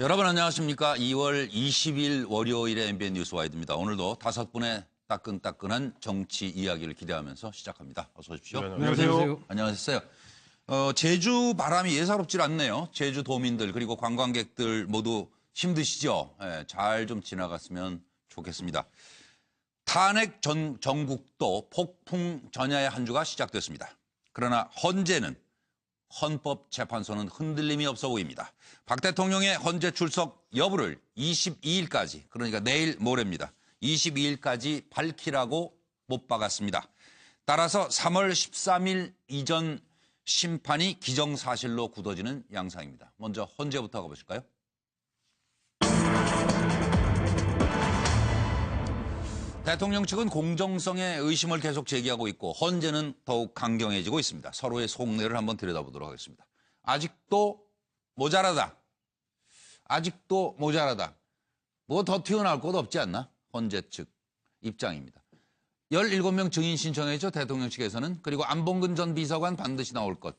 여러분 안녕하십니까. 2월 20일 월요일의 MBN 뉴스와이드입니다. 오늘도 5분의 따끈따끈한 정치 이야기를 기대하면서 시작합니다. 어서 오십시오. 네, 안녕하세요. 안녕하세요. 제주 바람이 예사롭질 않네요. 제주도민들 그리고 관광객들 모두 힘드시죠? 잘 좀 지나갔으면 좋겠습니다. 탄핵 전국도 폭풍 전야의 한 주가 시작됐습니다. 그러나 헌재는 헌법재판소는 흔들림이 없어 보입니다. 박 대통령의 헌재 출석 여부를 22일까지, 그러니까 내일 모레입니다. 22일까지 밝히라고 못 박았습니다. 따라서 3월 13일 이전 심판이 기정사실로 굳어지는 양상입니다. 먼저 헌재부터 가보실까요? 대통령 측은 공정성에 의심을 계속 제기하고 있고 헌재는 더욱 강경해지고 있습니다. 서로의 속내를 한번 들여다보도록 하겠습니다. 아직도 모자라다. 뭐 더 튀어나올 곳 없지 않나? 헌재 측 입장입니다. 17명 증인 신청했죠. 대통령 측에서는. 그리고 안봉근 전 비서관 반드시 나올 것.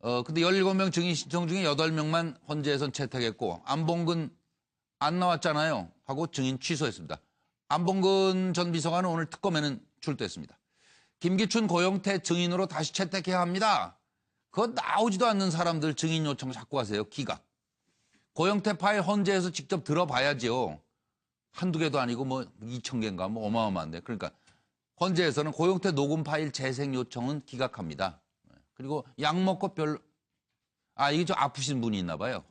근데 17명 증인 신청 중에 8명만 헌재에선 채택했고 안봉근 안 나왔잖아요. 하고 증인 취소했습니다. 안봉근 전 비서관은 오늘 특검에는 출두했습니다. 김기춘, 고영태 증인으로 다시 채택해야 합니다. 그거 나오지도 않는 사람들 증인 요청 자꾸 하세요. 기각. 고영태 파일 헌재에서 직접 들어봐야죠. 한두 개도 아니고 뭐 2,000개인가 뭐 어마어마한데. 그러니까 헌재에서는 고영태 녹음 파일 재생 요청은 기각합니다. 그리고 약 먹고 이게 좀 아프신 분이 있나 봐요.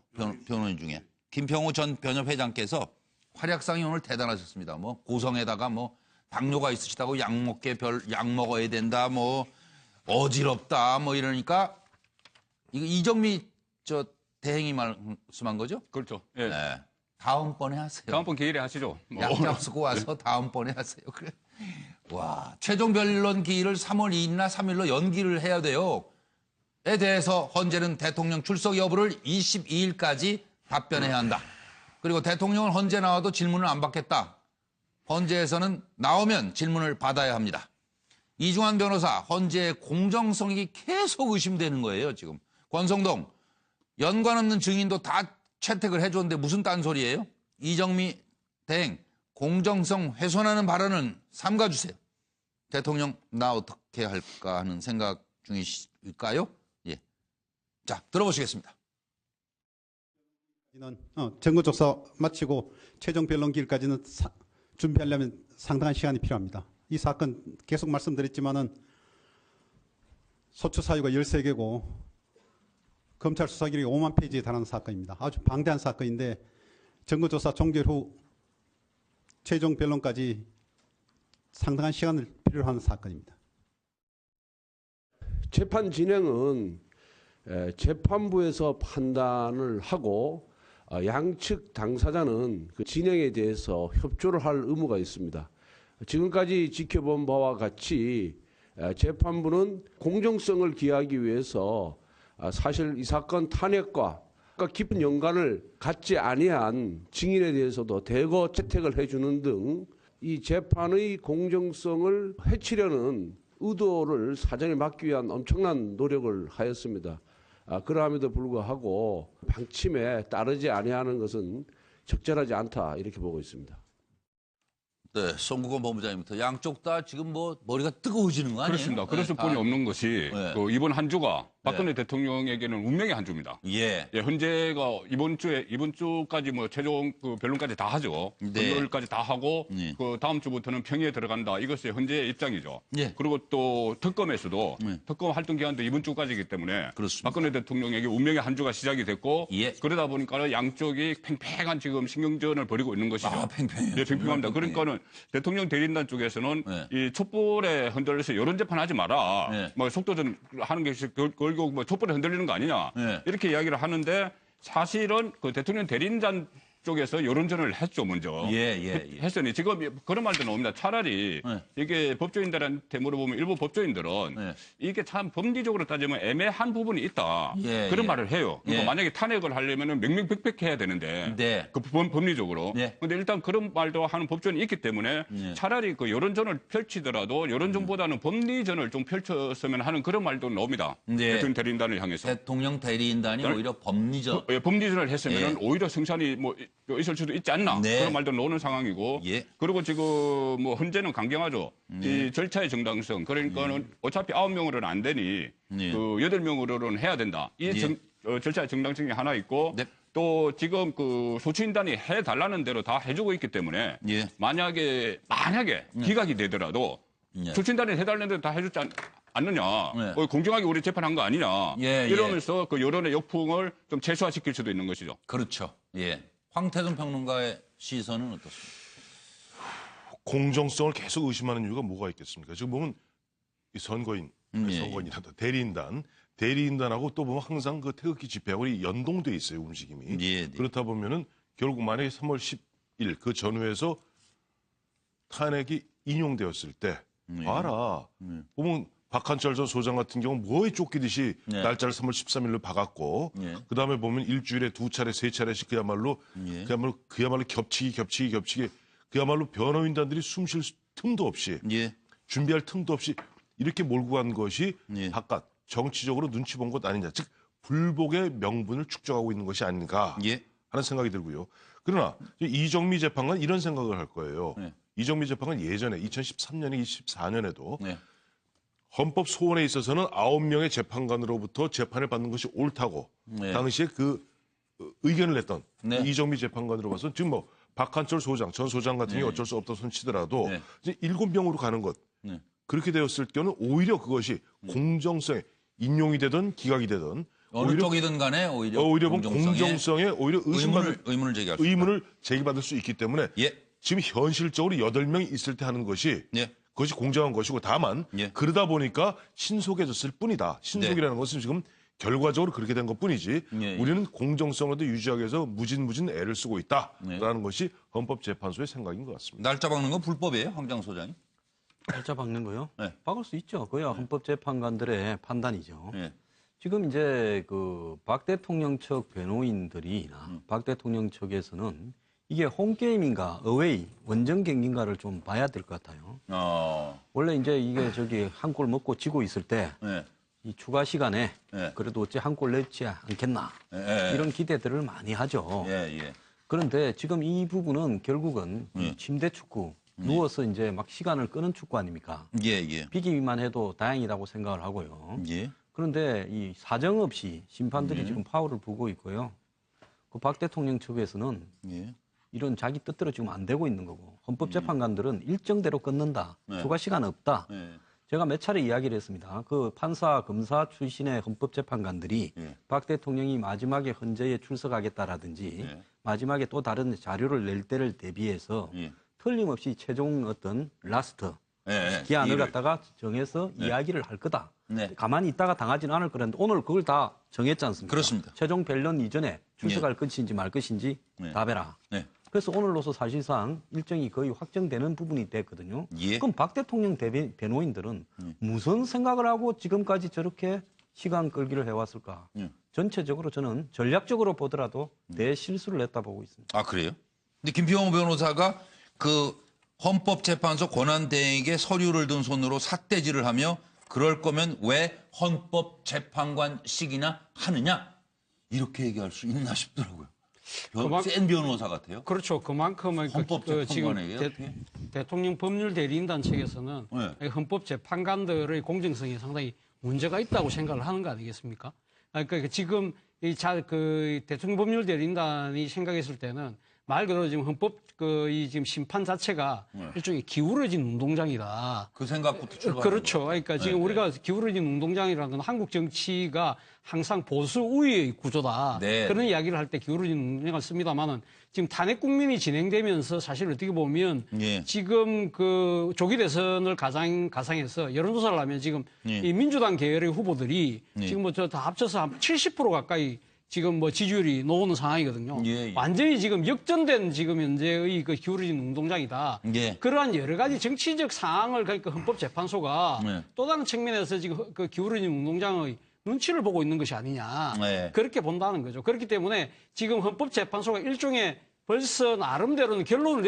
변호인 중에. 김평우 전 변협회장께서 활약상이 오늘 대단하셨습니다. 뭐 고성에다가 뭐 당뇨가 있으시다고 약 먹어야 된다. 뭐 어지럽다. 뭐 이러니까 이거 이정미 대행이 말씀한 거죠? 그렇죠. 예. 네. 다음번에 하세요. 다음번 기일에 하시죠. 약 잡수고 와서 다음번에 하세요. 그래. 와, 최종 변론 기일을 3월 2일이나 3일로 연기를 해야 돼요. 에 대해서 헌재는 대통령 출석 여부를 22일까지 답변해야 한다. 그리고 대통령은 헌재 나와도 질문을 안 받겠다. 헌재에서는 나오면 질문을 받아야 합니다. 이중환 변호사, 헌재의 공정성이 계속 의심되는 거예요, 지금. 권성동, 연관 없는 증인도 다 채택을 해줬는데 무슨 딴소리예요? 이정미 대행, 공정성 훼손하는 발언은 삼가주세요. 대통령 나 어떻게 할까 하는 생각 중이실까요? 예. 자, 들어보시겠습니다. 증거조사 마치고 최종 변론기일까지는 준비하려면 상당한 시간이 필요합니다. 이 사건 계속 말씀드렸지만은 소추 사유가 13개고 검찰 수사 기록이 5만 페이지에 달하는 사건입니다. 아주 방대한 사건인데 증거조사 종결 후 최종 변론까지 상당한 시간을 필요로 하는 사건입니다. 재판 진행은 재판부에서 판단을 하고 양측 당사자는 그 진행에 대해서 협조를 할 의무가 있습니다. 지금까지 지켜본 바와 같이 재판부는 공정성을 기하기 위해서 사실 이 사건 탄핵과 깊은 연관을 갖지 아니한 증인에 대해서도 대거 채택을 해주는 등 이 재판의 공정성을 해치려는 의도를 사전에 막기 위한 엄청난 노력을 하였습니다. 그러함에도 불구하고 방침에 따르지 아니하는 것은 적절하지 않다 이렇게 보고 있습니다. 네, 송국원 본부장님부터 양쪽 다 지금 뭐 머리가 뜨거워지는 거 아니에요? 그렇습니다. 그럴 수뿐이 없는 것이 이번 한 주가 박근혜 대통령에게는 운명의 한 주입니다. 예. 헌재가 이번 주까지 뭐 최종 그 변론까지 다 하죠. 네. 변론까지 다 하고 그 다음 주부터는 평의에 들어간다. 이것이 헌재의 입장이죠. 예. 그리고 또 특검에서도 특검 활동 기간도 이번 주까지이기 때문에 그렇습니다. 박근혜 대통령에게 운명의 한 주가 시작이 됐고 예. 그러다 보니까 양쪽이 팽팽한 지금 신경전을 벌이고 있는 것이죠. 팽팽해요. 네, 팽팽합니다. 그러니까는 대통령 대리인단 쪽에서는 이 촛불에 흔들려서 여론 재판하지 마라. 뭐 속도전 하는 게 결국 뭐 촛불에 흔들리는 거 아니냐. 이렇게 이야기를 하는데 사실은 그 대통령 대리인단 쪽에서 여론전을 했죠, 먼저. 했으니 지금 그런 말도 나옵니다. 차라리 이게 법조인들한테 물어보면 일부 법조인들은 이게 참 법리적으로 따지면 애매한 부분이 있다. 그런 말을 해요. 그러니까 만약에 탄핵을 하려면 명명백백해야 되는데 그 법리적으로. 근데 일단 그런 말도 하는 법조인이 있기 때문에 차라리 그 여론전을 펼치더라도 여론전보다는 법리전을 좀 펼쳤으면 하는 그런 말도 나옵니다. 대통령 대리인단을 향해서. 대통령 대리인단이 오히려 법리전. 법리전을 했으면 오히려 승산이 뭐 있을 수도 있지 않나. 그런 말도 나오는 상황이고. 그리고 지금 뭐 헌재는 강경하죠. 이 절차의 정당성. 그러니까는 어차피 9명으로는 안 되니 그 8명으로는 해야 된다. 이 절차의 정당성이 하나 있고 또 지금 그 소추인단이 해달라는 대로 다 해주고 있기 때문에 만약에 기각이 되더라도 소추인단이 해달라는 대로 다 해주지 않느냐. 공정하게 우리 재판한 거 아니냐. 이러면서 그 여론의 역풍을 좀 최소화시킬 수도 있는 것이죠. 그렇죠. 황태근 평론가의 시선은 어떻습니까? 공정성을 계속 의심하는 이유가 뭐가 있겠습니까? 지금 보면 이 선거인이란다. 대리인단하고 또 보면 항상 그 태극기 집회하고 연동돼 있어요, 움직임이. 그렇다 보면은 결국 만약에 3월 10일 그 전후에서 탄핵이 인용되었을 때 봐라. 보면 박한철 전 소장 같은 경우는 뭐에 쫓기듯이 날짜를 3월 13일로 박았고 그다음에 보면 일주일에 2차례, 3차례씩 그야말로 겹치기 그야말로 변호인단들이 숨 쉴 틈도 없이 준비할 틈도 없이 이렇게 몰고 간 것이 바깥 정치적으로 눈치 본 것 아니냐. 즉 불복의 명분을 축적하고 있는 것이 아닌가 하는 생각이 들고요. 그러나 이정미 재판관 이런 생각을 할 거예요. 이정미 재판관 예전에 2013년에 24년에도 헌법 소원에 있어서는 9명의 재판관으로부터 재판을 받는 것이 옳다고 당시에 그 의견을 냈던 이정미 재판관으로 봐서 지금 뭐 박한철 소장, 전 소장 같은 경우 어쩔 수 없다 손치더라도 이제 7명으로 가는 것 그렇게 되었을 경우는 오히려 그것이 공정성에 인용이 되든 기각이 되든 어느 쪽이든 간에 오히려 공정성에 오히려 의문을 제기받을 수 있기 때문에 지금 현실적으로 8명이 있을 때 하는 것이 그것이 공정한 것이고 다만 그러다 보니까 신속해졌을 뿐이다. 신속이라는 것은 지금 결과적으로 그렇게 된 것뿐이지 우리는 공정성으로도 유지하기 위해서 무진 애를 쓰고 있다라는 것이 헌법재판소의 생각인 것 같습니다. 날짜 박는 건 불법이에요, 황장 소장이? 날짜 박는 거요? 박을 수 있죠. 그야 헌법재판관들의 판단이죠. 지금 이제 그 박 대통령 측 변호인들이나 박 대통령 측에서는 이게 홈게임인가 어웨이 원정 경기인가를 좀 봐야 될 것 같아요. 원래 이제 이게 한 골 먹고 지고 있을 때 이 추가 시간에 그래도 어째 한 골 넣지 않겠나 이런 기대들을 많이 하죠. 그런데 지금 이 부분은 결국은 침대 축구 누워서 이제 막 시간을 끄는 축구 아닙니까? 비기기만 해도 다행이라고 생각을 하고요. 그런데 이 사정 없이 심판들이 지금 파울을 부고 있고요. 그 박 대통령 측에서는 이런 자기 뜻대로 지금 안 되고 있는 거고 헌법재판관들은 일정대로 끊는다. 추가 시간 없다. 제가 몇 차례 이야기를 했습니다. 그 판사, 검사 출신의 헌법재판관들이 박 대통령이 마지막에 헌재에 출석하겠다라든지 마지막에 또 다른 자료를 낼 때를 대비해서 틀림없이 최종 어떤 라스트 기한을 갖다가 정해서 이야기를 할 거다. 가만히 있다가 당하지는 않을 거라는데 오늘 그걸 다 정했지 않습니까? 그렇습니다. 최종 변론 이전에 출석할 것인지 말 것인지 답해라. 그래서 오늘로서 사실상 일정이 거의 확정되는 부분이 됐거든요. 그럼 박 대통령 변호인들은 무슨 생각을 하고 지금까지 저렇게 시간 끌기를 해왔을까? 전체적으로 저는 전략적으로 보더라도 대실수를 했다 보고 있습니다. 아, 그래요? 근데 김평호 변호사가 그 헌법재판소 권한대행에게 서류를 든 손으로 삿대질을 하며 그럴 거면 왜 헌법재판관식이나 하느냐? 이렇게 얘기할 수 있나 싶더라고요. 센 변호사 같아요. 그렇죠. 그만큼은 지금 대통령 법률 대리인단 측에서는 헌법재판관들의 공정성에 상당히 문제가 있다고 생각을 하는 거 아니겠습니까? 그러니까 지금 그 대통령 법률 대리인단이 생각했을 때는 말 그대로 지금 이 지금 심판 자체가 일종의 기울어진 운동장이다. 그 생각부터 출발. 그렇죠. 그러니까 지금 우리가 기울어진 운동장이라는 건 한국 정치가 항상 보수 우위의 구조다. 그런 이야기를 할 때 기울어진 운동장을 씁니다만은 지금 탄핵 국민이 진행되면서 사실 어떻게 보면 지금 그 조기 대선을 가상해서 여론조사를 하면 지금 이 민주당 계열의 후보들이 지금 뭐 저 다 합쳐서 한 70% 가까이 지금 뭐 지지율이 나오는 상황이거든요. 예, 예. 완전히 지금 역전된 지금 현재의 그 기울어진 운동장이다. 예. 그러한 여러 가지 정치적 상황을 그러니까 헌법재판소가 네. 또 다른 측면에서 지금 그 기울어진 운동장의 눈치를 보고 있는 것이 아니냐. 네. 그렇게 본다는 거죠. 그렇기 때문에 지금 헌법재판소가 일종의 벌써 나름대로는 결론을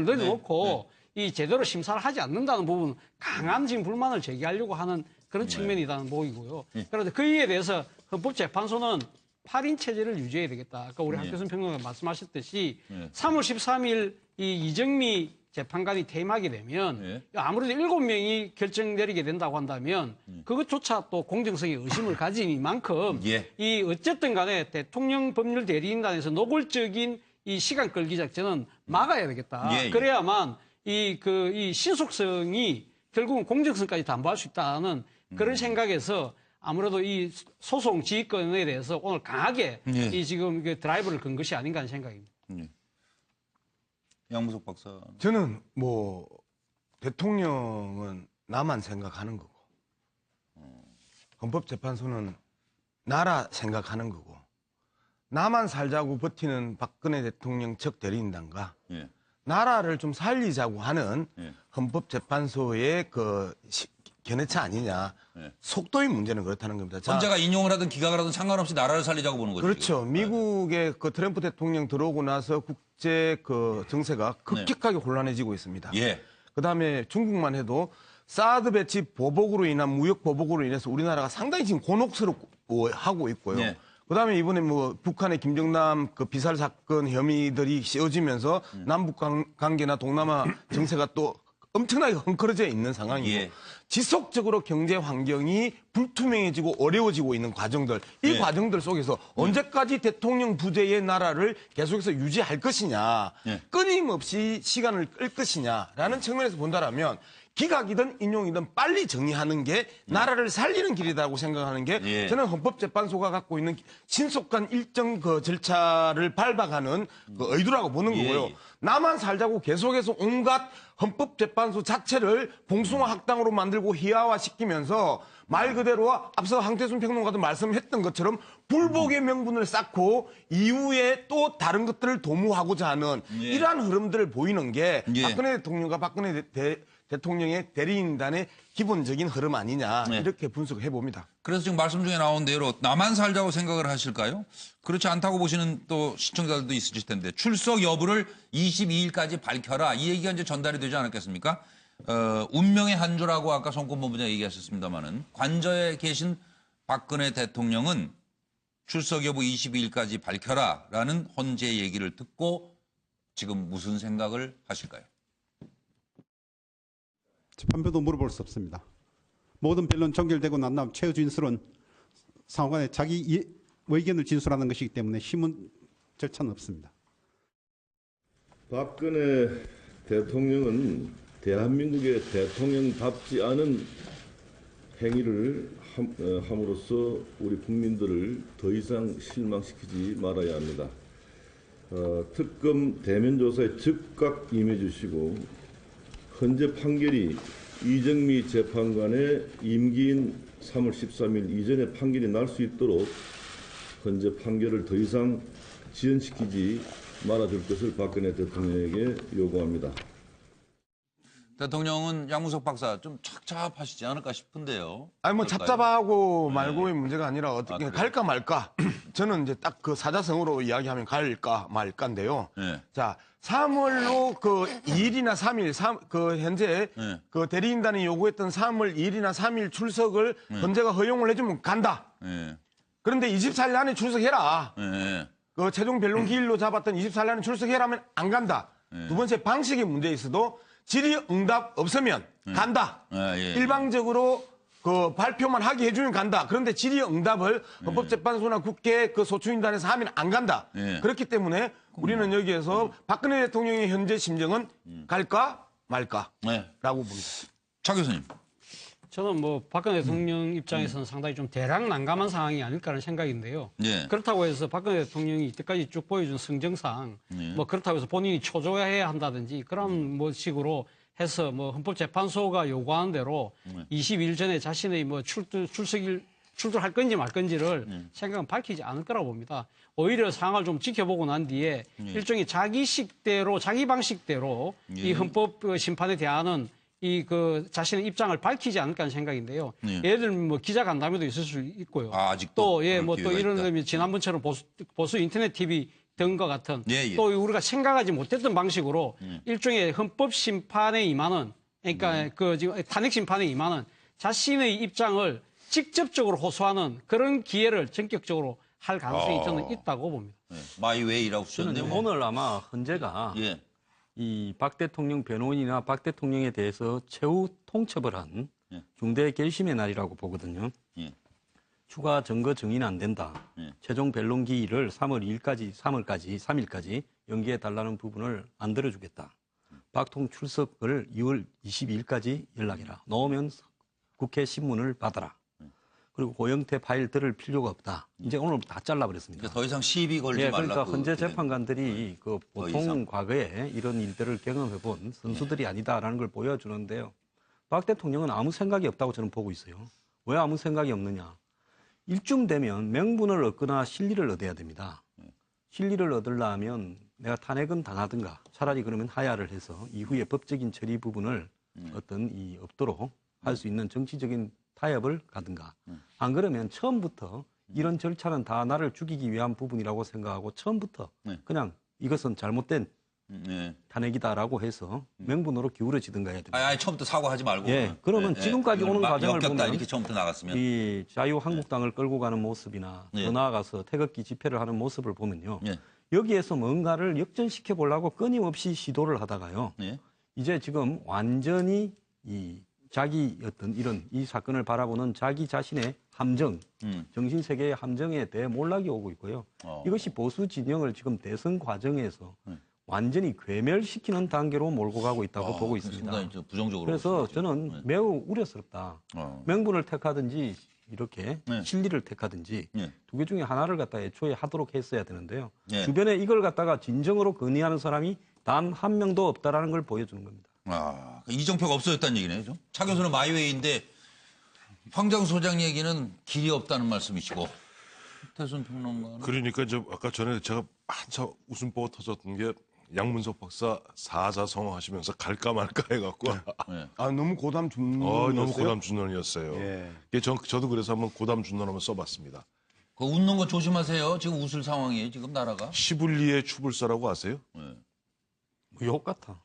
내려놓고 이 제대로 심사를 하지 않는다는 부분 강한 지금 불만을 제기하려고 하는 그런 측면이라는 보이고요. 그런데 그에 대해서 헌법재판소는 8인 체제를 유지해야 되겠다. 아까 우리 한교순 평론가 말씀하셨듯이 3월 13일 이 이정미 재판관이 퇴임하게 되면 아무래도 7명이 결정 내리게 된다고 한다면 그것조차 또 공정성에 의심을 가지니만큼 이 어쨌든 간에 대통령 법률 대리인단에서 노골적인 이 시간 끌기 작전은 막아야 되겠다. 그래야만 이 신속성이 결국은 공정성까지 담보할 수 있다는 그런 생각에서 아무래도 이 소송 지휘권에 대해서 오늘 강하게 이 지금 그 드라이브를 건 것이 아닌가 하는 생각입니다. 양무석 박사. 저는 뭐 대통령은 나만 생각하는 거고 헌법재판소는 나라 생각하는 거고 나만 살자고 버티는 박근혜 대통령 측 대리인단과 나라를 좀 살리자고 하는 헌법재판소의 그 견해차 아니냐. 속도의 문제는 그렇다는 겁니다. 헌재가 인용을 하든 기각을 하든 상관없이 나라를 살리자고 보는 거죠. 그렇죠. 지금. 미국의 그 트럼프 대통령 들어오고 나서 국제 그 정세가 급격하게 혼란해지고 있습니다. 그다음에 중국만 사드 배치 보복으로 인한 무역 보복으로 인해서 우리나라가 상당히 지금 곤혹스럽고 하고 있고요. 그다음에 이번에 뭐 북한의 김정남 그 비살 사건 혐의들이 씌워지면서 남북 관계나 동남아 정세가 또 엄청나게 헝클어져 있는 상황이고 지속적으로 경제 환경이 불투명해지고 어려워지고 있는 과정들 이 과정들 속에서 언제까지 대통령 부재의 나라를 계속해서 유지할 것이냐 끊임없이 시간을 끌 것이냐라는 측면에서 본다라면 기각이든 인용이든 빨리 정리하는 게 나라를 살리는 길이라고 생각하는 게 저는 헌법재판소가 갖고 있는 신속한 일정 그 절차를 밟아가는 그 의도라고 보는 거고요. 나만 살자고 계속해서 온갖 헌법재판소 자체를 봉숭아 학당으로 만들고 희화화시키면서 말 그대로 앞서 황태순 평론가도 말씀했던 것처럼 불복의 명분을 쌓고 이후에 또 다른 것들을 도모하고자 하는 이러한 흐름들을 보이는 게 박근혜 대통령과 박근혜 대통령의 대리인단의 기본적인 흐름 아니냐 이렇게 분석을 해봅니다. 그래서 지금 말씀 중에 나온 대로 나만 살자고 생각을 하실까요? 그렇지 않다고 보시는 또 시청자들도 있으실 텐데 출석 여부를 22일까지 밝혀라. 이 얘기가 이제 전달이 되지 않았겠습니까? 운명의 한 주라고 아까 송권본부장 얘기하셨습니다마는 관저에 계신 박근혜 대통령은 출석 여부 22일까지 밝혀라라는 헌재 얘기를 듣고 지금 무슨 생각을 하실까요? 재판부도 물어볼 수 없습니다. 모든 변론 종결되고 난 다음 최우진술은 상호간에 자기 의견을 진술하는 것이기 때문에 심은 절차는 없습니다. 박근혜 대통령은 대한민국의 대통령답지 않은 행위를 함으로써 우리 국민들을 더 이상 실망시키지 말아야 합니다. 특검 대면 조사에 즉각 임해 주시고 헌재 판결이 이정미 재판관의 임기인 3월 13일 이전에 판결이 날 수 있도록 헌재 판결을 더 이상 지연시키지 말아줄 것을 박근혜 대통령에게 요구합니다. 대통령은 양무석 박사 좀 착잡하시지 않을까 싶은데요. 아니 뭐 착잡하고 말고의 문제가 아니라 어떻게 갈까 말까. 저는 이제 딱 그 사자성어로 이야기하면 갈까 말까인데요. 자, 3월로 그 2일이나 3일, 그 현재 그 대리인단이 요구했던 3월 2일이나 3일 출석을 헌재가 허용을 해주면 간다. 그런데 24일 안에 출석해라. 그 최종 변론 기일로 잡았던 24일 안에 출석해라면 안 간다. 두 번째 방식의 문제에 있어도 질의응답 없으면 간다. 일방적으로 그 발표만 하게 해주면 간다. 그런데 질의응답을 헌법재판소나 국회 그 소추인단에서 하면 안 간다. 그렇기 때문에 우리는 여기에서 박근혜 대통령의 현재 심정은 갈까 말까라고 봅니다. 차 교수님. 저는 뭐 박근혜 대통령 입장에서는 상당히 좀 대략 난감한 상황이 아닐까라는 생각인데요. 그렇다고 해서 박근혜 대통령이 이때까지 쭉 보여준 성정상 뭐 그렇다고 해서 본인이 초조해야 한다든지 그런 뭐 식으로 해서 뭐 헌법재판소가 요구하는 대로 22일 전에 자신의 뭐 출석일 출두할 건지 말 건지를 생각은 밝히지 않을 거라고 봅니다. 오히려 상황을 좀 지켜보고 난 뒤에 일종의 자기식대로 자기 방식대로 이 헌법 심판에 대한 이 자신의 입장을 밝히지 않을까 하는 생각인데요. 예를 들면 뭐 기자간담회도 있을 수 있고요. 아직도 또 이런 지난번처럼 보수 인터넷 TV 등과 같은 또 우리가 생각하지 못했던 방식으로 일종의 헌법 심판에 임하는 그러니까 지금 탄핵 심판에 임하는 자신의 입장을 직접적으로 호소하는 그런 기회를 전격적으로 할 가능성이 저는 있다고 봅니다. 마이웨이라고 저는 쓰는데 오늘 아마 헌재가 이 박 대통령 변호인이나 박 대통령에 대해서 최후 통첩을 한 중대 결심의 날이라고 보거든요. 추가 증거 증인이 안 된다. 최종 변론 기일을 3월 3일까지 연기해 달라는 부분을 안 들어주겠다. 박통 출석을 2월 22일까지 연락해라. 넣으면 국회 신문을 받아라. 그리고 고영태 파일 들을 필요가 없다. 이제 오늘 다 잘라버렸습니다. 더 이상 시비 걸지 말라고. 그러니까 헌재 재판관들이 보통 과거에 이런 일들을 경험해본 선수들이 아니다라는 걸 보여주는데요. 박 대통령은 아무 생각이 없다고 저는 보고 있어요. 왜 아무 생각이 없느냐. 일쯤 되면 명분을 얻거나 실리를 얻어야 됩니다. 실리를 얻으려면 내가 탄핵은 당하든가 차라리 그러면 하야를 해서 이후에 법적인 처리 부분을 없도록 할 수 있는 정치적인 타협을 가든가. 안 그러면 처음부터 이런 절차는 다 나를 죽이기 위한 부분이라고 생각하고 처음부터 그냥 이것은 잘못된 탄핵이다라고 해서 명분으로 기울어지든가 해야 됩니다. 처음부터 사과하지 말고. 그러면 지금까지 오는 과정을 보면 이렇게 처음부터 나갔으면 이 자유한국당을 끌고 가는 모습이나 더 나아가서 태극기 집회를 하는 모습을 보면요. 여기에서 뭔가를 역전시켜 보려고 끊임없이 시도를 하다가요. 이제 지금 완전히 이 자기 이 사건을 바라보는 자기 자신의 함정, 정신세계의 함정에 대해 몰락이 오고 있고요. 이것이 보수 진영을 지금 대선 과정에서 완전히 괴멸시키는 단계로 몰고 가고 있다고 보고 있습니다. 부정적으로 그래서 저는 매우 우려스럽다. 명분을 택하든지 이렇게 진리를 택하든지 두 개 중에 하나를 갖다 애초에 하도록 했어야 되는데요. 주변에 이걸 갖다가 진정으로 건의하는 사람이 단 한 명도 없다라는 걸 보여주는 겁니다. 이정표가 없어졌다는 얘기네요. 차 교수는 마이웨이인데 황장 소장 얘기는 길이 없다는 말씀이시고 태순 평론가는 그러니까 아까 전에 제가 한참 웃음보가 터졌던 게 양문석 박사 사자성어하시면서 갈까 말까 해갖고 너무 고담 준론이었어요. 너무 고담 준론이었어요. 저도 그래서 한번 고담 준론 한번 써봤습니다. 웃는 거 조심하세요. 지금 웃을 상황이에요. 지금 나라가. 시불리의 추불사라고 아세요? 욕 같아.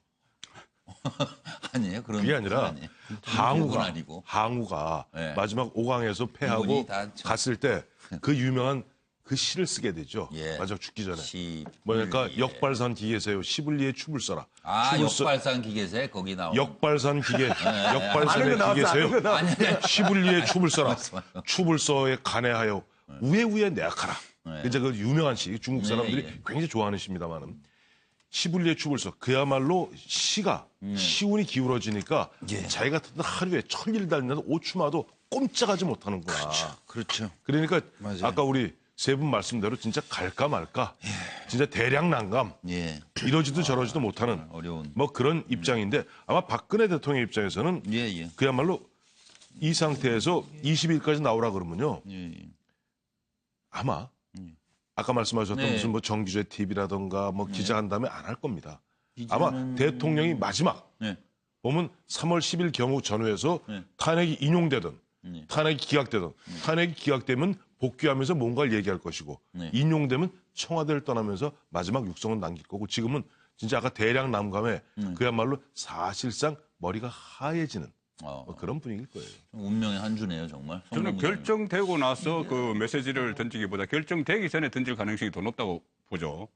아니에요. 그게 아니라 항우가 마지막 5강에서 패하고 갔을 때 그 유명한 그 시를 쓰게 되죠. 마지막 죽기 전에. 뭐랄까 역발산 기계세요. 시불리의 추불사라. 역발산 기계세 거기 나오는. 역발산 기계. 역발산의 기계세요. 시불리의 추불사라. 추불서에 간해하여 우에 내악하라. 이제 그 유명한 시 중국 사람들이 굉장히 좋아하는 시입니다만은. 시불리의 추불서. 그야말로 시가 시운이 기울어지니까 자기 같은 하루에 천일 달려도 5추마도 꼼짝하지 못하는구나. 그렇죠. 그러니까 아까 우리 세 분 말씀대로 진짜 갈까 말까. 진짜 대량 난감. 이러지도 저러지도 못하는 어려운 뭐 그런 입장인데 아마 박근혜 대통령 입장에서는 그야말로 이 상태에서 20일까지 나오라 그러면요. 아마 아까 말씀하셨던 무슨 뭐 정규제 TV라든가 뭐 기자간담회 안 할 겁니다. 아마 대통령이 마지막 보면 3월 10일 경우 전후에서 탄핵이 인용되든 탄핵이 기각되든 탄핵이 기각되면 복귀하면서 뭔가를 얘기할 것이고 인용되면 청와대를 떠나면서 마지막 육성은 남길 거고 지금은 진짜 아까 대량 난감에 그야말로 사실상 머리가 하얘지는 뭐 그런 분위기일 거예요. 운명의 한 주네요, 정말. 저는 결정되고 나서 그 메시지를 던지기보다 결정되기 전에 던질 가능성이 더 높다고 보죠.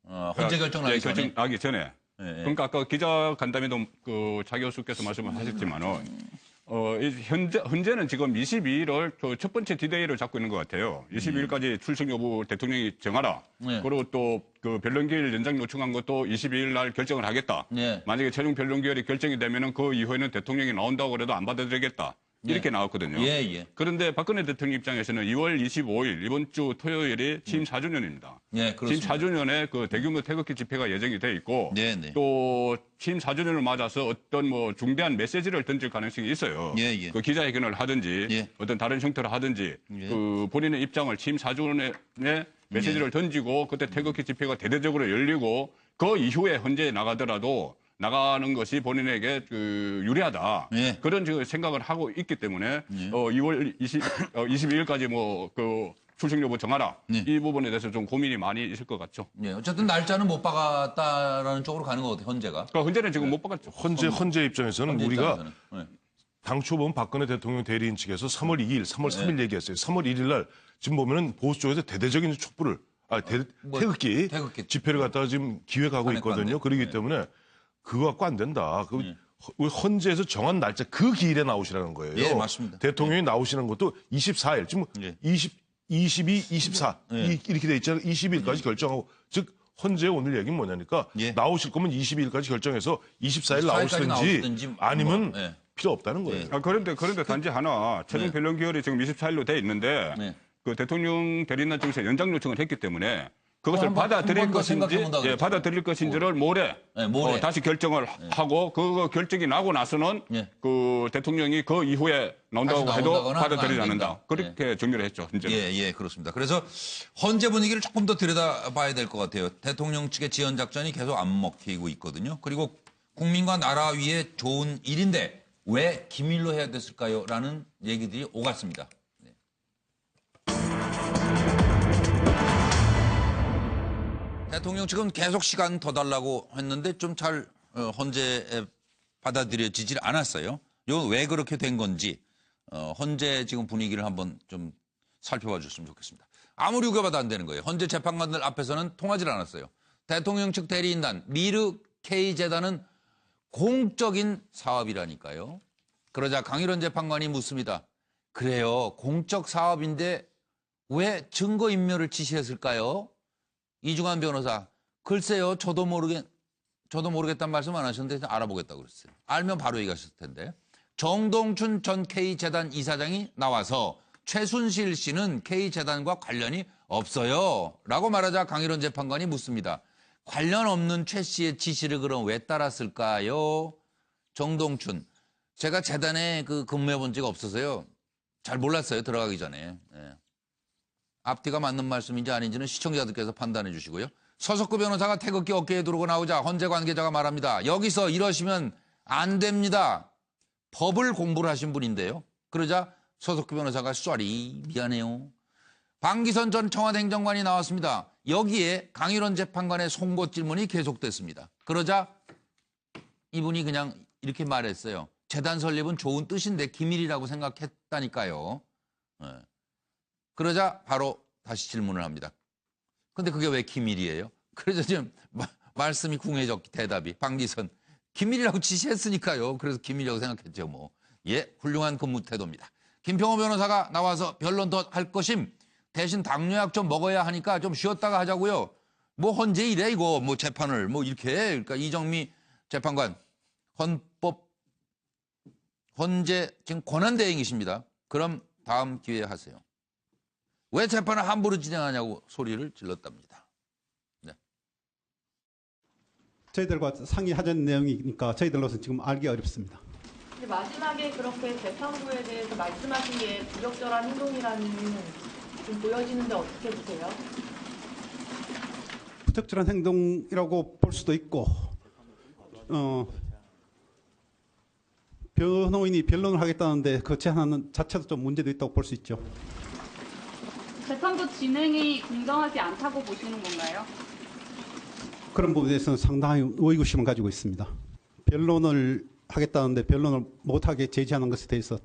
헌재 결정하기 전에. 그러니까 아까 기자 간담회도 차 교수께서 말씀을 하셨지만은 현재는 지금 22일을 첫 번째 디데이를 잡고 있는 것 같아요. 22일까지 출석 여부 대통령이 정하라. 그리고 또 그 변론기일 연장 요청한 것도 22일 날 결정을 하겠다. 만약에 최종 변론기일이 결정이 되면은 그 이후에는 대통령이 나온다고 그래도 안 받아들이겠다. 이렇게 나왔거든요. 그런데 박근혜 대통령 입장에서는 2월 25일 이번 주 토요일이 취임 4주년입니다. 취임 4주년에 그 대규모 태극기 집회가 예정이 돼 있고 또 취임 4주년을 맞아서 어떤 뭐 중대한 메시지를 던질 가능성이 있어요. 그 기자회견을 하든지 어떤 다른 형태로 하든지 그 본인의 입장을 취임 4주년에 메시지를 던지고 그때 태극기 집회가 대대적으로 열리고 그 이후에 헌재에 나가더라도 나가는 것이 본인에게 그 유리하다. 그런 지금 생각을 하고 있기 때문에 2월 22일까지 뭐 그 출석 여부 정하라. 이 부분에 대해서 좀 고민이 많이 있을 것 같죠. 어쨌든 날짜는 못 박았다라는 쪽으로 가는 것 같아요, 헌재가. 그러니까 헌재는 지금 못 박았죠. 헌재 입장에서는 우리가 당초 보면 박근혜 대통령 대리인 측에서 3월 2일, 3월 3일 얘기했어요. 3월 1일 날 지금 보면은 보수 쪽에서 대대적인 촛불을 태극기 집회를 갖다가 지금 기획하고 있거든요. 그렇기 때문에 그거 갖고 안 된다. 우리 헌재에서 정한 날짜 그 기일에 나오시라는 거예요. 맞습니다. 대통령이 나오시는 것도 24일, 지금 22, 24 이렇게 돼 있잖아요. 20일까지 결정하고 즉 헌재의 오늘 얘기는 뭐냐니까 나오실 거면 22일까지 결정해서 24일 나오시든지 아니면 필요 없다는 거예요. 그런데 단지 하나 최종 변론 기일이 지금 24일로 돼 있는데 그 대통령 대리인단 쪽에서 연장 요청을 했기 때문에 그것을 받아들일 것인지를 모레 다시 결정을 하고 그 결정이 나고 나서는 그 대통령이 그 이후에 나온다고 해도 받아들이지 않는다. 그렇게 정리를 했죠. 그렇습니다. 그래서 헌재 분위기를 조금 더 들여다봐야 될 것 같아요. 대통령 측의 지연 작전이 계속 안 먹히고 있거든요. 그리고 국민과 나라 위에 좋은 일인데 왜 기밀로 해야 됐을까요? 라는 얘기들이 오갔습니다. 대통령 측은 계속 시간 더 달라고 했는데 좀 잘 헌재에 받아들여지질 않았어요. 이건 왜 그렇게 된 건지 헌재 지금 분위기를 한번 좀 살펴봐 줬으면 좋겠습니다. 아무리 우겨봐도 안 되는 거예요. 헌재 재판관들 앞에서는 통하지 않았어요. 대통령 측 대리인단 미르 K재단은 공적인 사업이라니까요. 그러자 강일원 재판관이 묻습니다. 그래요. 공적 사업인데 왜 증거인멸을 지시했을까요? 이중환 변호사, 글쎄요, 저도 모르겠다는 말씀 안 하셨는데 알아보겠다고 그랬어요. 알면 바로 얘기하셨을 텐데. 정동춘 전 K재단 이사장이 나와서 최순실 씨는 K재단과 관련이 없어요. 라고 말하자 강일원 재판관이 묻습니다. 관련 없는 최 씨의 지시를 그럼 왜 따랐을까요? 정동춘, 제가 재단에 근무해 본 적이 없어서요. 잘 몰랐어요, 들어가기 전에. 앞뒤가 맞는 말씀인지 아닌지는 시청자들께서 판단해 주시고요. 서석구 변호사가 태극기 어깨에 두르고 나오자 헌재 관계자가 말합니다. 여기서 이러시면 안 됩니다. 법을 공부를 하신 분인데요. 그러자 서석구 변호사가 쏘리 미안해요. 방기선 전 청와대 행정관이 나왔습니다. 여기에 강일원 재판관의 송곳 질문이 계속됐습니다. 그러자 이분이 그냥 이렇게 말했어요. 재단 설립은 좋은 뜻인데 기밀이라고 생각했다니까요. 그러자 바로 다시 질문을 합니다. 근데 그게 왜 기밀이에요? 그래서 지금 말씀이 궁해졌기 대답이 방기선 기밀이라고 지시했으니까요. 그래서 기밀이라고 생각했죠. 뭐. 훌륭한 근무 태도입니다. 김평호 변호사가 나와서 변론 더 할 것임. 대신 당뇨약 좀 먹어야 하니까 좀 쉬었다가 하자고요. 뭐 헌재 이래 이거 뭐 재판을 뭐 이렇게 그러니까 이정미 재판관 헌재 지금 권한대행이십니다. 그럼 다음 기회에 하세요. 왜 재판을 함부로 진행하냐고 소리를 질렀답니다. 저희들과 상의하자는 내용이니까 저희들로서 지금 알기 어렵습니다. 근데 마지막에 그렇게 재판부에 대해서 말씀하신 게 부적절한 행동이라는 좀 보여지는데 어떻게 보세요? 부적절한 행동이라고 볼 수도 있고 변호인이 변론을 하겠다는데 그 제안하는 자체도 좀 문제도 있다고 볼 수 있죠. 재판부 진행이 공정하지 않다고 보시는 건가요? 그런 부분에 대해서는 상당히 의구심을 가지고 있습니다. 변론을 하겠다는데 변론을 못하게 제지하는 것에 대해서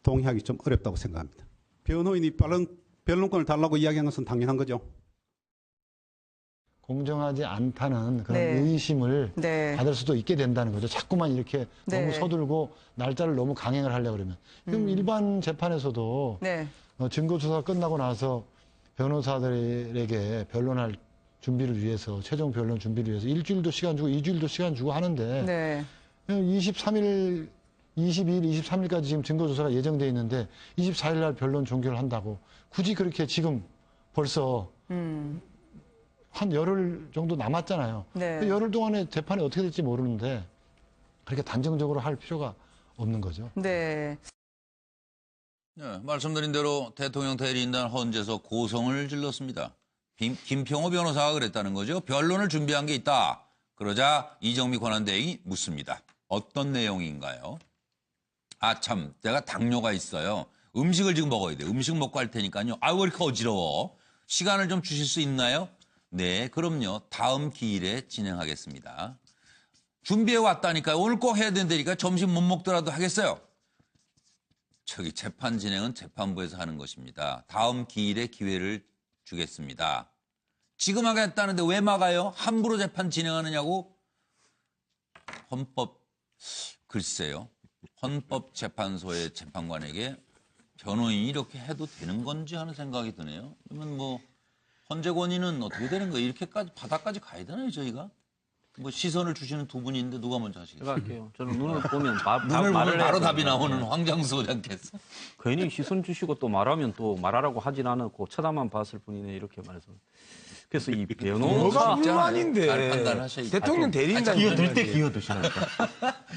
동의하기 좀 어렵다고 생각합니다. 변호인이 빠른 변론권을 달라고 이야기한 것은 당연한 거죠. 공정하지 않다는 그런 의심을 받을 수도 있게 된다는 거죠. 자꾸만 이렇게 너무 서둘고 날짜를 너무 강행을 하려고 그러면. 그럼 일반 재판에서도 증거조사가 끝나고 나서 변호사들에게 변론할 준비를 위해서 최종 변론 준비를 위해서 일주일도 시간 주고 2주일도 시간 주고 하는데 23일 22일, 23일까지 지금 증거조사가 예정돼 있는데 24일 날 변론 종결을 한다고 굳이 그렇게 지금 벌써 한 열흘 정도 남았잖아요. 네. 그 열흘 동안에 재판이 어떻게 될지 모르는데 그렇게 단정적으로 할 필요가 없는 거죠. 네. 네, 말씀드린 대로 대통령 대리인단 헌재에서 고성을 질렀습니다. 김평호 변호사가 그랬다는 거죠. 변론을 준비한 게 있다. 그러자 이정미 권한대행이 묻습니다. 어떤 내용인가요? 아, 참, 내가 당뇨가 있어요. 음식을 지금 먹어야 돼. 음식 먹고 할 테니까요. 아, 왜 이렇게 어지러워? 시간을 좀 주실 수 있나요? 네, 그럼요. 다음 기일에 진행하겠습니다. 준비해 왔다니까요. 오늘 꼭 해야 된다니까 점심 못 먹더라도 하겠어요. 저기 재판 진행은 재판부에서 하는 것입니다. 다음 기일에 기회를 주겠습니다. 지금 하겠다는데 왜 막아요? 함부로 재판 진행하느냐고? 헌법, 글쎄요. 헌법재판소의 재판관에게 변호인이 이렇게 해도 되는 건지 하는 생각이 드네요. 그러면 뭐 헌재 권위는 어떻게 되는 거예요? 이렇게까지 바닥까지 가야 되나요, 저희가? 뭐 시선을 주시는 두 분인데 누가 먼저 하시겠어요? 제가 할게요. 저는 눈을 보면 눈을 보면 바로 답이 해야 나오는 황장수 소장께서. 괜히 시선 주시고 또 말하면 또 말하라고 하진 않았고 쳐다만 봤을 뿐이네 이렇게 말해서. 그래서 이 뭐가 변호사 불만인데 대통령 대리인단 기어들 때 기어드시라니까.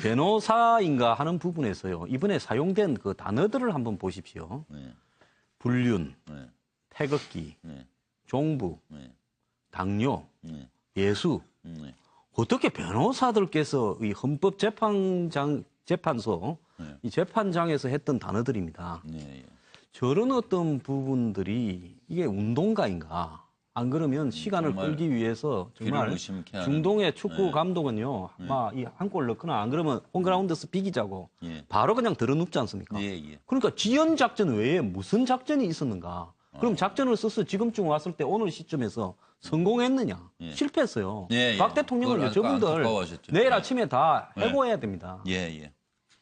변호사인가 하는 부분에서요. 이번에 사용된 그 단어들을 한번 보십시오. 네. 불륜, 네. 태극기, 네. 종부, 네. 당뇨, 네. 예수. 네. 어떻게 변호사들께서 이 재판소 네. 이 재판장에서 했던 단어들입니다. 네. 저런 어떤 부분들이 이게 운동가인가? 안 그러면 시간을 끌기 위해서 정말 중동의 축구 네. 감독은요, 막 이 한 골 넣거나 안 그러면 홈그라운드에서 비기자고 예. 바로 그냥 들어눕지 않습니까? 예, 예. 그러니까 지연 작전 외에 무슨 작전이 있었는가? 그럼 작전을 써서 지금쯤 왔을 때 오늘 시점에서 성공했느냐? 예. 실패했어요. 예, 예. 박 대통령은 저분들 안타까워하셨죠. 내일 예. 아침에 다 해고해야 됩니다. 예, 예.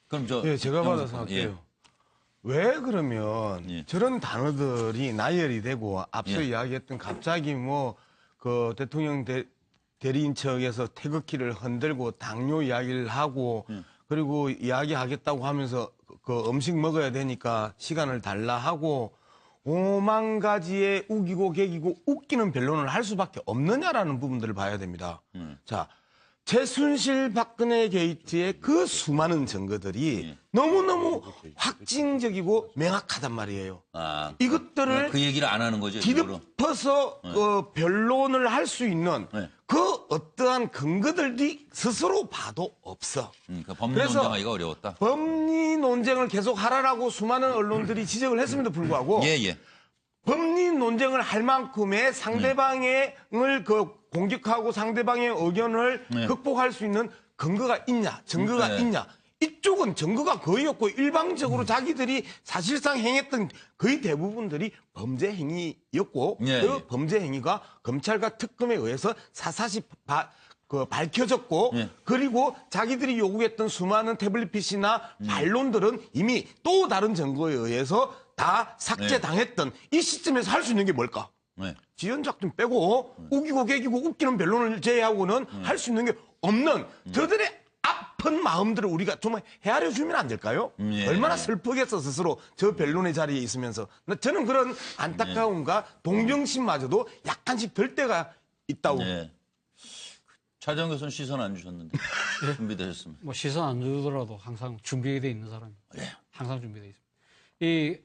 그럼 제가 받아서 할게요. 왜 그러면 저런 단어들이 나열이 되고 앞서 이야기했던 갑자기 뭐 그 대통령 대리인 측에서 태극기를 흔들고 당뇨 이야기를 하고 그리고 이야기하겠다고 하면서 그 음식 먹어야 되니까 시간을 달라 하고 5만 가지의 우기고 개기고 웃기는 변론을 할 수밖에 없느냐라는 부분들을 봐야 됩니다. 자, 최순실 박근혜 게이트의 그 수많은 증거들이 너무너무 확증적이고 명확하단 말이에요. 아, 이것들을 그 얘기를 안 하는 거죠. 뒤덮어서 변론을 할 수 있는 그 어떠한 근거들이 스스로 봐도 없어. 그러니까 법리 논쟁하기가 어려웠다. 법리 논쟁을 계속 하라라고 수많은 언론들이 지적을 했음에도 불구하고 법리 논쟁을 할 만큼의 상대방을 공격하고 상대방의 의견을 극복할 수 있는 근거가 있냐, 증거가 있냐. 이쪽은 증거가 거의 없고 일방적으로 자기들이 사실상 행했던 거의 대부분들이 범죄 행위였고 그 범죄 행위가 검찰과 특검에 의해서 사사시 밝혀졌고 그리고 자기들이 요구했던 수많은 태블릿 PC나 반론들은 이미 또 다른 증거에 의해서 다 삭제당했던 이 시점에서 할 수 있는 게 뭘까? 지연작전 빼고 우기고 개기고 웃기는 변론을 제외하고는 할 수 있는 게 없는 저들의 아픈 마음들을 우리가 좀 헤아려 주면 안 될까요? 얼마나 슬프겠어 스스로 저 변론의 자리에 있으면서. 저는 그런 안타까움과 동정심마저도 약간씩 들 때가 있다고. 차정 교수는 시선 안 주셨는데 준비되셨습니다. 뭐 시선 안 주더라도 항상 준비되어 있는 사람입니다. 항상 준비되어 있습니다. 이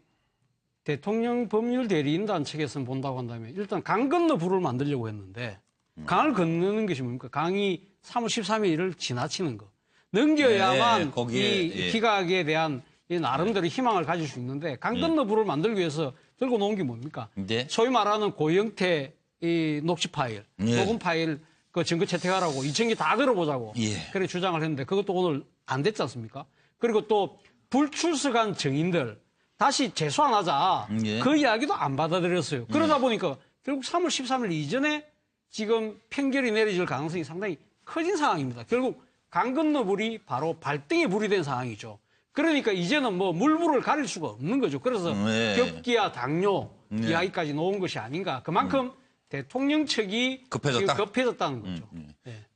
대통령 법률 대리인단 측에서는 본다고 한다면 일단 강 건너 불을 만들려고 했는데 강을 건너는 것이 뭡니까? 강이 3월 13일을 지나치는 거. 넘겨야만 이 기각에 대한 이 나름대로 희망을 가질 수 있는데 강 건너 불을 만들기 위해서 들고 놓은 게 뭡니까? 소위 말하는 고형태 이 녹취 파일, 녹음 파일 그 증거 채택하라고 2,000개 다 들어보자고 그렇게 주장을 했는데 그것도 오늘 안 됐지 않습니까? 그리고 또 불출석한 증인들 다시 재수 안 하자. 그 이야기도 안 받아들였어요. 그러다 보니까 결국 3월 13일 이전에 지금 판결이 내려질 가능성이 상당히 커진 상황입니다. 결국 강 건너 불이 바로 발등에 불이 된 상황이죠. 그러니까 이제는 뭐 물불을 가릴 수가 없는 거죠. 그래서 겹기와 당뇨 이야기까지 놓은 것이 아닌가. 그만큼 대통령 측이 급해졌다는 거죠.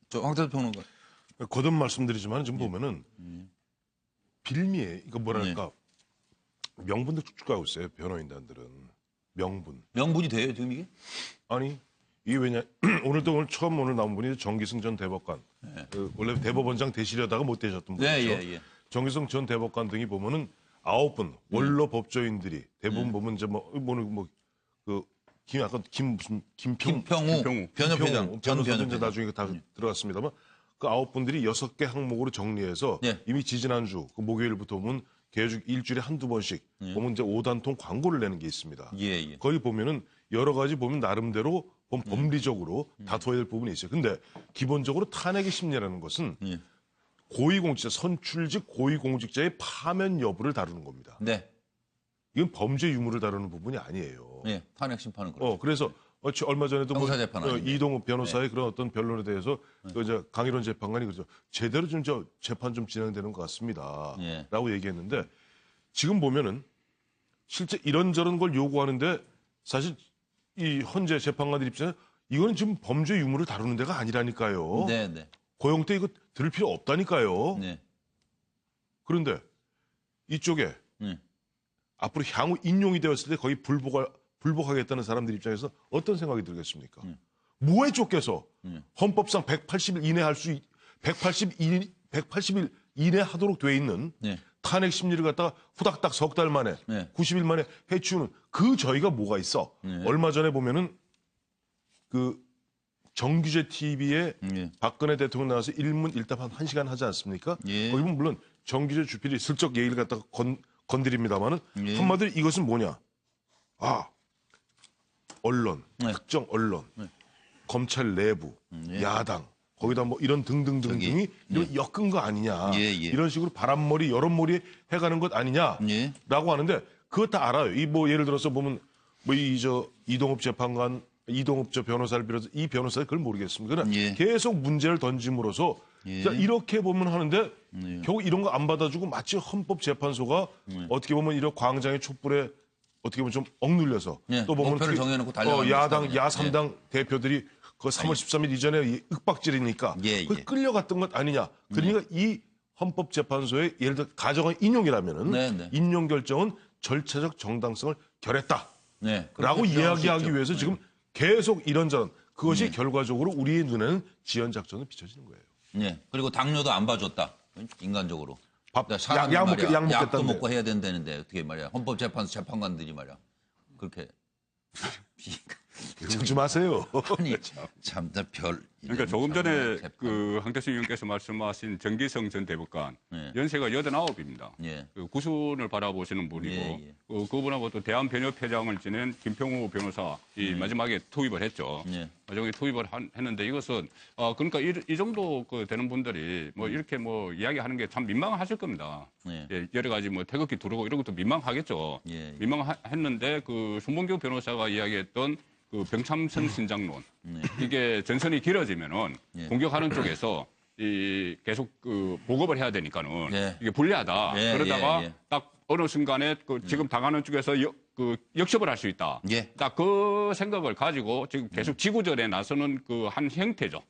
저 황태수 평론가 거듭 말씀드리지만 지금 보면은 빌미에 이거 뭐랄까 명분도 축축하고 있어요. 변호인단들은 명분이 돼요 지금 이게? 아니 이게 왜냐 오늘 처음 나온 분이 정기승 전 대법관 그 원래 대법원장 되시려다가 못 되셨던 분이죠. 정기승 전 대법관 등이 보면은 9분 원로 법조인들이 대부분 보면 이제 김평우 변협회장 변호사도 이제 나중에 다 들어갔습니다만 그 9분들이 6개 항목으로 정리해서 이미 지지난주 그 목요일부터 보면 개주 일주일에 한두 번씩 보면 이제 5단통 광고를 내는 게 있습니다. 거기 보면은 여러 가지 보면 나름대로 법리적으로 다퉈야 될 부분이 있어요. 근데 기본적으로 탄핵의 심리라는 것은 고위공직자, 선출직 고위공직자의 파면 여부를 다루는 겁니다. 네. 이건 범죄 유무를 다루는 부분이 아니에요. 네, 탄핵 심판은 그렇죠. 그래서 얼마 전에도 이동욱 변호사의 그런 어떤 변론에 대해서 이제 강일원 재판관이 그러죠. 제대로 좀 재판 좀 진행되는 것 같습니다. 라고 얘기했는데 지금 보면은 실제 이런저런 걸 요구하는데 사실 이 헌재 재판관들 입장에 이거는 지금 범죄 유무를 다루는 데가 아니라니까요. 네. 고용 때 이거 들을 필요 없다니까요. 네. 그런데 이쪽에 앞으로 향후 인용이 되었을 때 거의 불복하겠다는 사람들 입장에서 어떤 생각이 들겠습니까? 뭐에 쫓겨서 헌법상 180일 이내 하도록 돼 있는 탄핵 심리를 갖다가 후닥닥 석 달 만에 90일 만에 해치우는 그 저희가 뭐가 있어? 얼마 전에 보면은 그 정규제 TV에 박근혜 대통령 나와서 일문일답 한 1시간 하지 않습니까? 거기 보면 물론 정규제 주필이 슬쩍 얘기를 갖다가 건드립니다만은 한마디로 이것은 뭐냐? 언론, 특정 언론, 검찰 내부, 야당, 거기다 뭐 이런 등등등등이 이런 엮은 거 아니냐. 이런 식으로 바람머리, 여론머리 해가는 것 아니냐라고 하는데 그거 다 알아요. 이 뭐 예를 들어서 보면 뭐 이동욱 재판관, 이동욱 변호사를 비롯해서 이 변호사가 그걸 모르겠습니다. 그러나 계속 문제를 던짐으로써 자, 이렇게 보면 하는데 결국 이런 거 안 받아주고 마치 헌법재판소가 어떻게 보면 이런 광장의 촛불에 어떻게 보면 좀 억눌려서 또 보면 목표를 정해놓고 달려가는 야당, 야3당 대표들이 그 3월 13일 이전에 윽박지르니까 그 끌려갔던 것 아니냐. 그러니까 이 헌법재판소의 예를 들어 가정의 인용이라면은 인용 결정은 절차적 정당성을 결했다라고 이야기하기 위해서 지금 계속 이런저런 그것이 결과적으로 우리의 눈에는 지연 작전을 비춰지는 거예요. 그리고 당뇨도 안 봐줬다. 인간적으로. 약도 먹고 해야 된다는데 어떻게 말이야. 헌법재판소 재판관들이 말이야. 그렇게. 조심하세요. 아니 참 그러니까 조금 전에 그 황태수 의원께서 말씀하신 정기성 전 대법관 연세가 89입니다. 그 구순을 바라보시는 분이고 그분하고 또 대한변협회장을 지낸 김평우 변호사 마지막에 투입을 했죠. 마지막에 투입을 했는데 이것은 그러니까 이 정도 되는 분들이 뭐 이렇게 뭐 이야기하는 게 참 민망하실 겁니다. 여러 가지 뭐 태극기 두르고 이런 것도 민망하겠죠. 민망했는데 그 손봉규 변호사가 이야기했던 그 병참선 신장론 이게 전선이 길어지면은 공격하는 쪽에서 계속 그 보급을 해야 되니까는 이게 불리하다. 그러다가 딱 어느 순간에 그 지금 당하는 쪽에서 그 역습을 할 수 있다. 딱 그 생각을 가지고 지금 계속 지구전에 나서는 그 한 형태죠.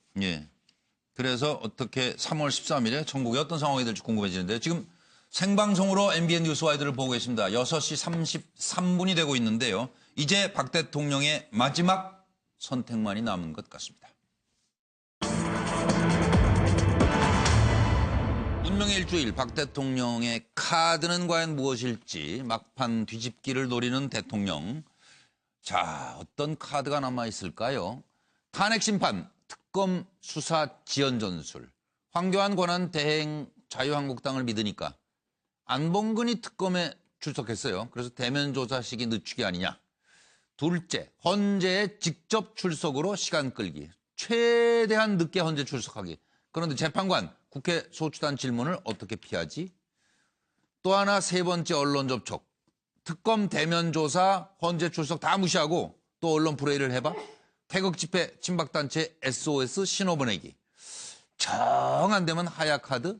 그래서 어떻게 3월 13일에 전국에 어떤 상황이 될지 궁금해지는데요. 지금 생방송으로 MBN 뉴스와이드를 보고 계십니다. 6시 33분이 되고 있는데요. 이제 박 대통령의 마지막 선택만이 남은 것 같습니다. 운명의 일주일 박 대통령의 카드는 과연 무엇일지 막판 뒤집기를 노리는 대통령. 자, 어떤 카드가 남아있을까요? 탄핵 심판, 특검 수사 지연 전술, 황교안 권한 대행 자유한국당을 믿으니까 안봉근이 특검에 출석했어요. 그래서 대면 조사 시기 늦추기 아니냐. 둘째, 헌재의 직접 출석으로 시간 끌기. 최대한 늦게 헌재 출석하기. 그런데 재판관, 국회 소추단 질문을 어떻게 피하지? 또 하나 세 번째 언론 접촉. 특검 대면 조사, 헌재 출석 다 무시하고 또 언론 브레이를 해봐? 태극 집회, 친박단체 SOS 신호 보내기. 정 안 되면 하야 카드?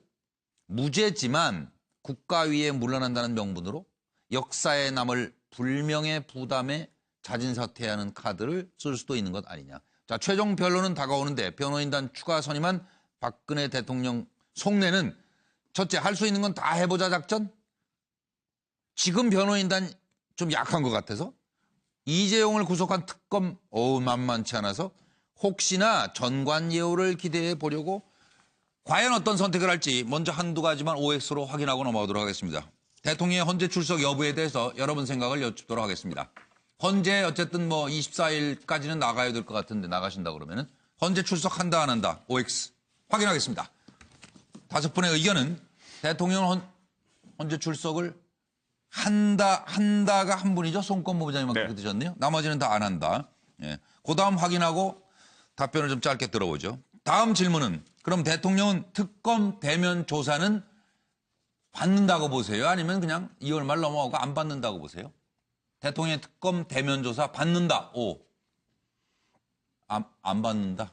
무죄지만 국가위에 물러난다는 명분으로 역사에 남을 불명예 부담에 자진사퇴하는 카드를 쓸 수도 있는 것 아니냐. 자, 최종 변론은 다가오는데 변호인단 추가 선임한 박근혜 대통령 속내는 첫째, 할 수 있는 건 다 해보자 작전? 지금 변호인단 좀 약한 것 같아서 이재용을 구속한 특검 만만치 않아서 혹시나 전관예우를 기대해 보려고 과연 어떤 선택을 할지 먼저 한두 가지만 OX로 확인하고 넘어가도록 하겠습니다. 대통령의 헌재 출석 여부에 대해서 여러분 생각을 여쭙도록 하겠습니다. 헌재 어쨌든 뭐 24일까지는 나가야 될 것 같은데 나가신다 그러면은 헌재 출석한다 안 한다 OX 확인하겠습니다. 5분의 의견은 대통령 헌재 출석을 한다가 한 분이죠. 송건모 부장님 그렇게 드셨네요. 나머지는 다 안 한다. 예. 그 다음 확인하고 답변을 좀 짧게 들어보죠. 다음 질문은 그럼 대통령은 특검 대면 조사는 받는다고 보세요? 아니면 그냥 2월 말 넘어가고 안 받는다고 보세요? 대통령의 특검 대면 조사 받는다. O. 안 받는다.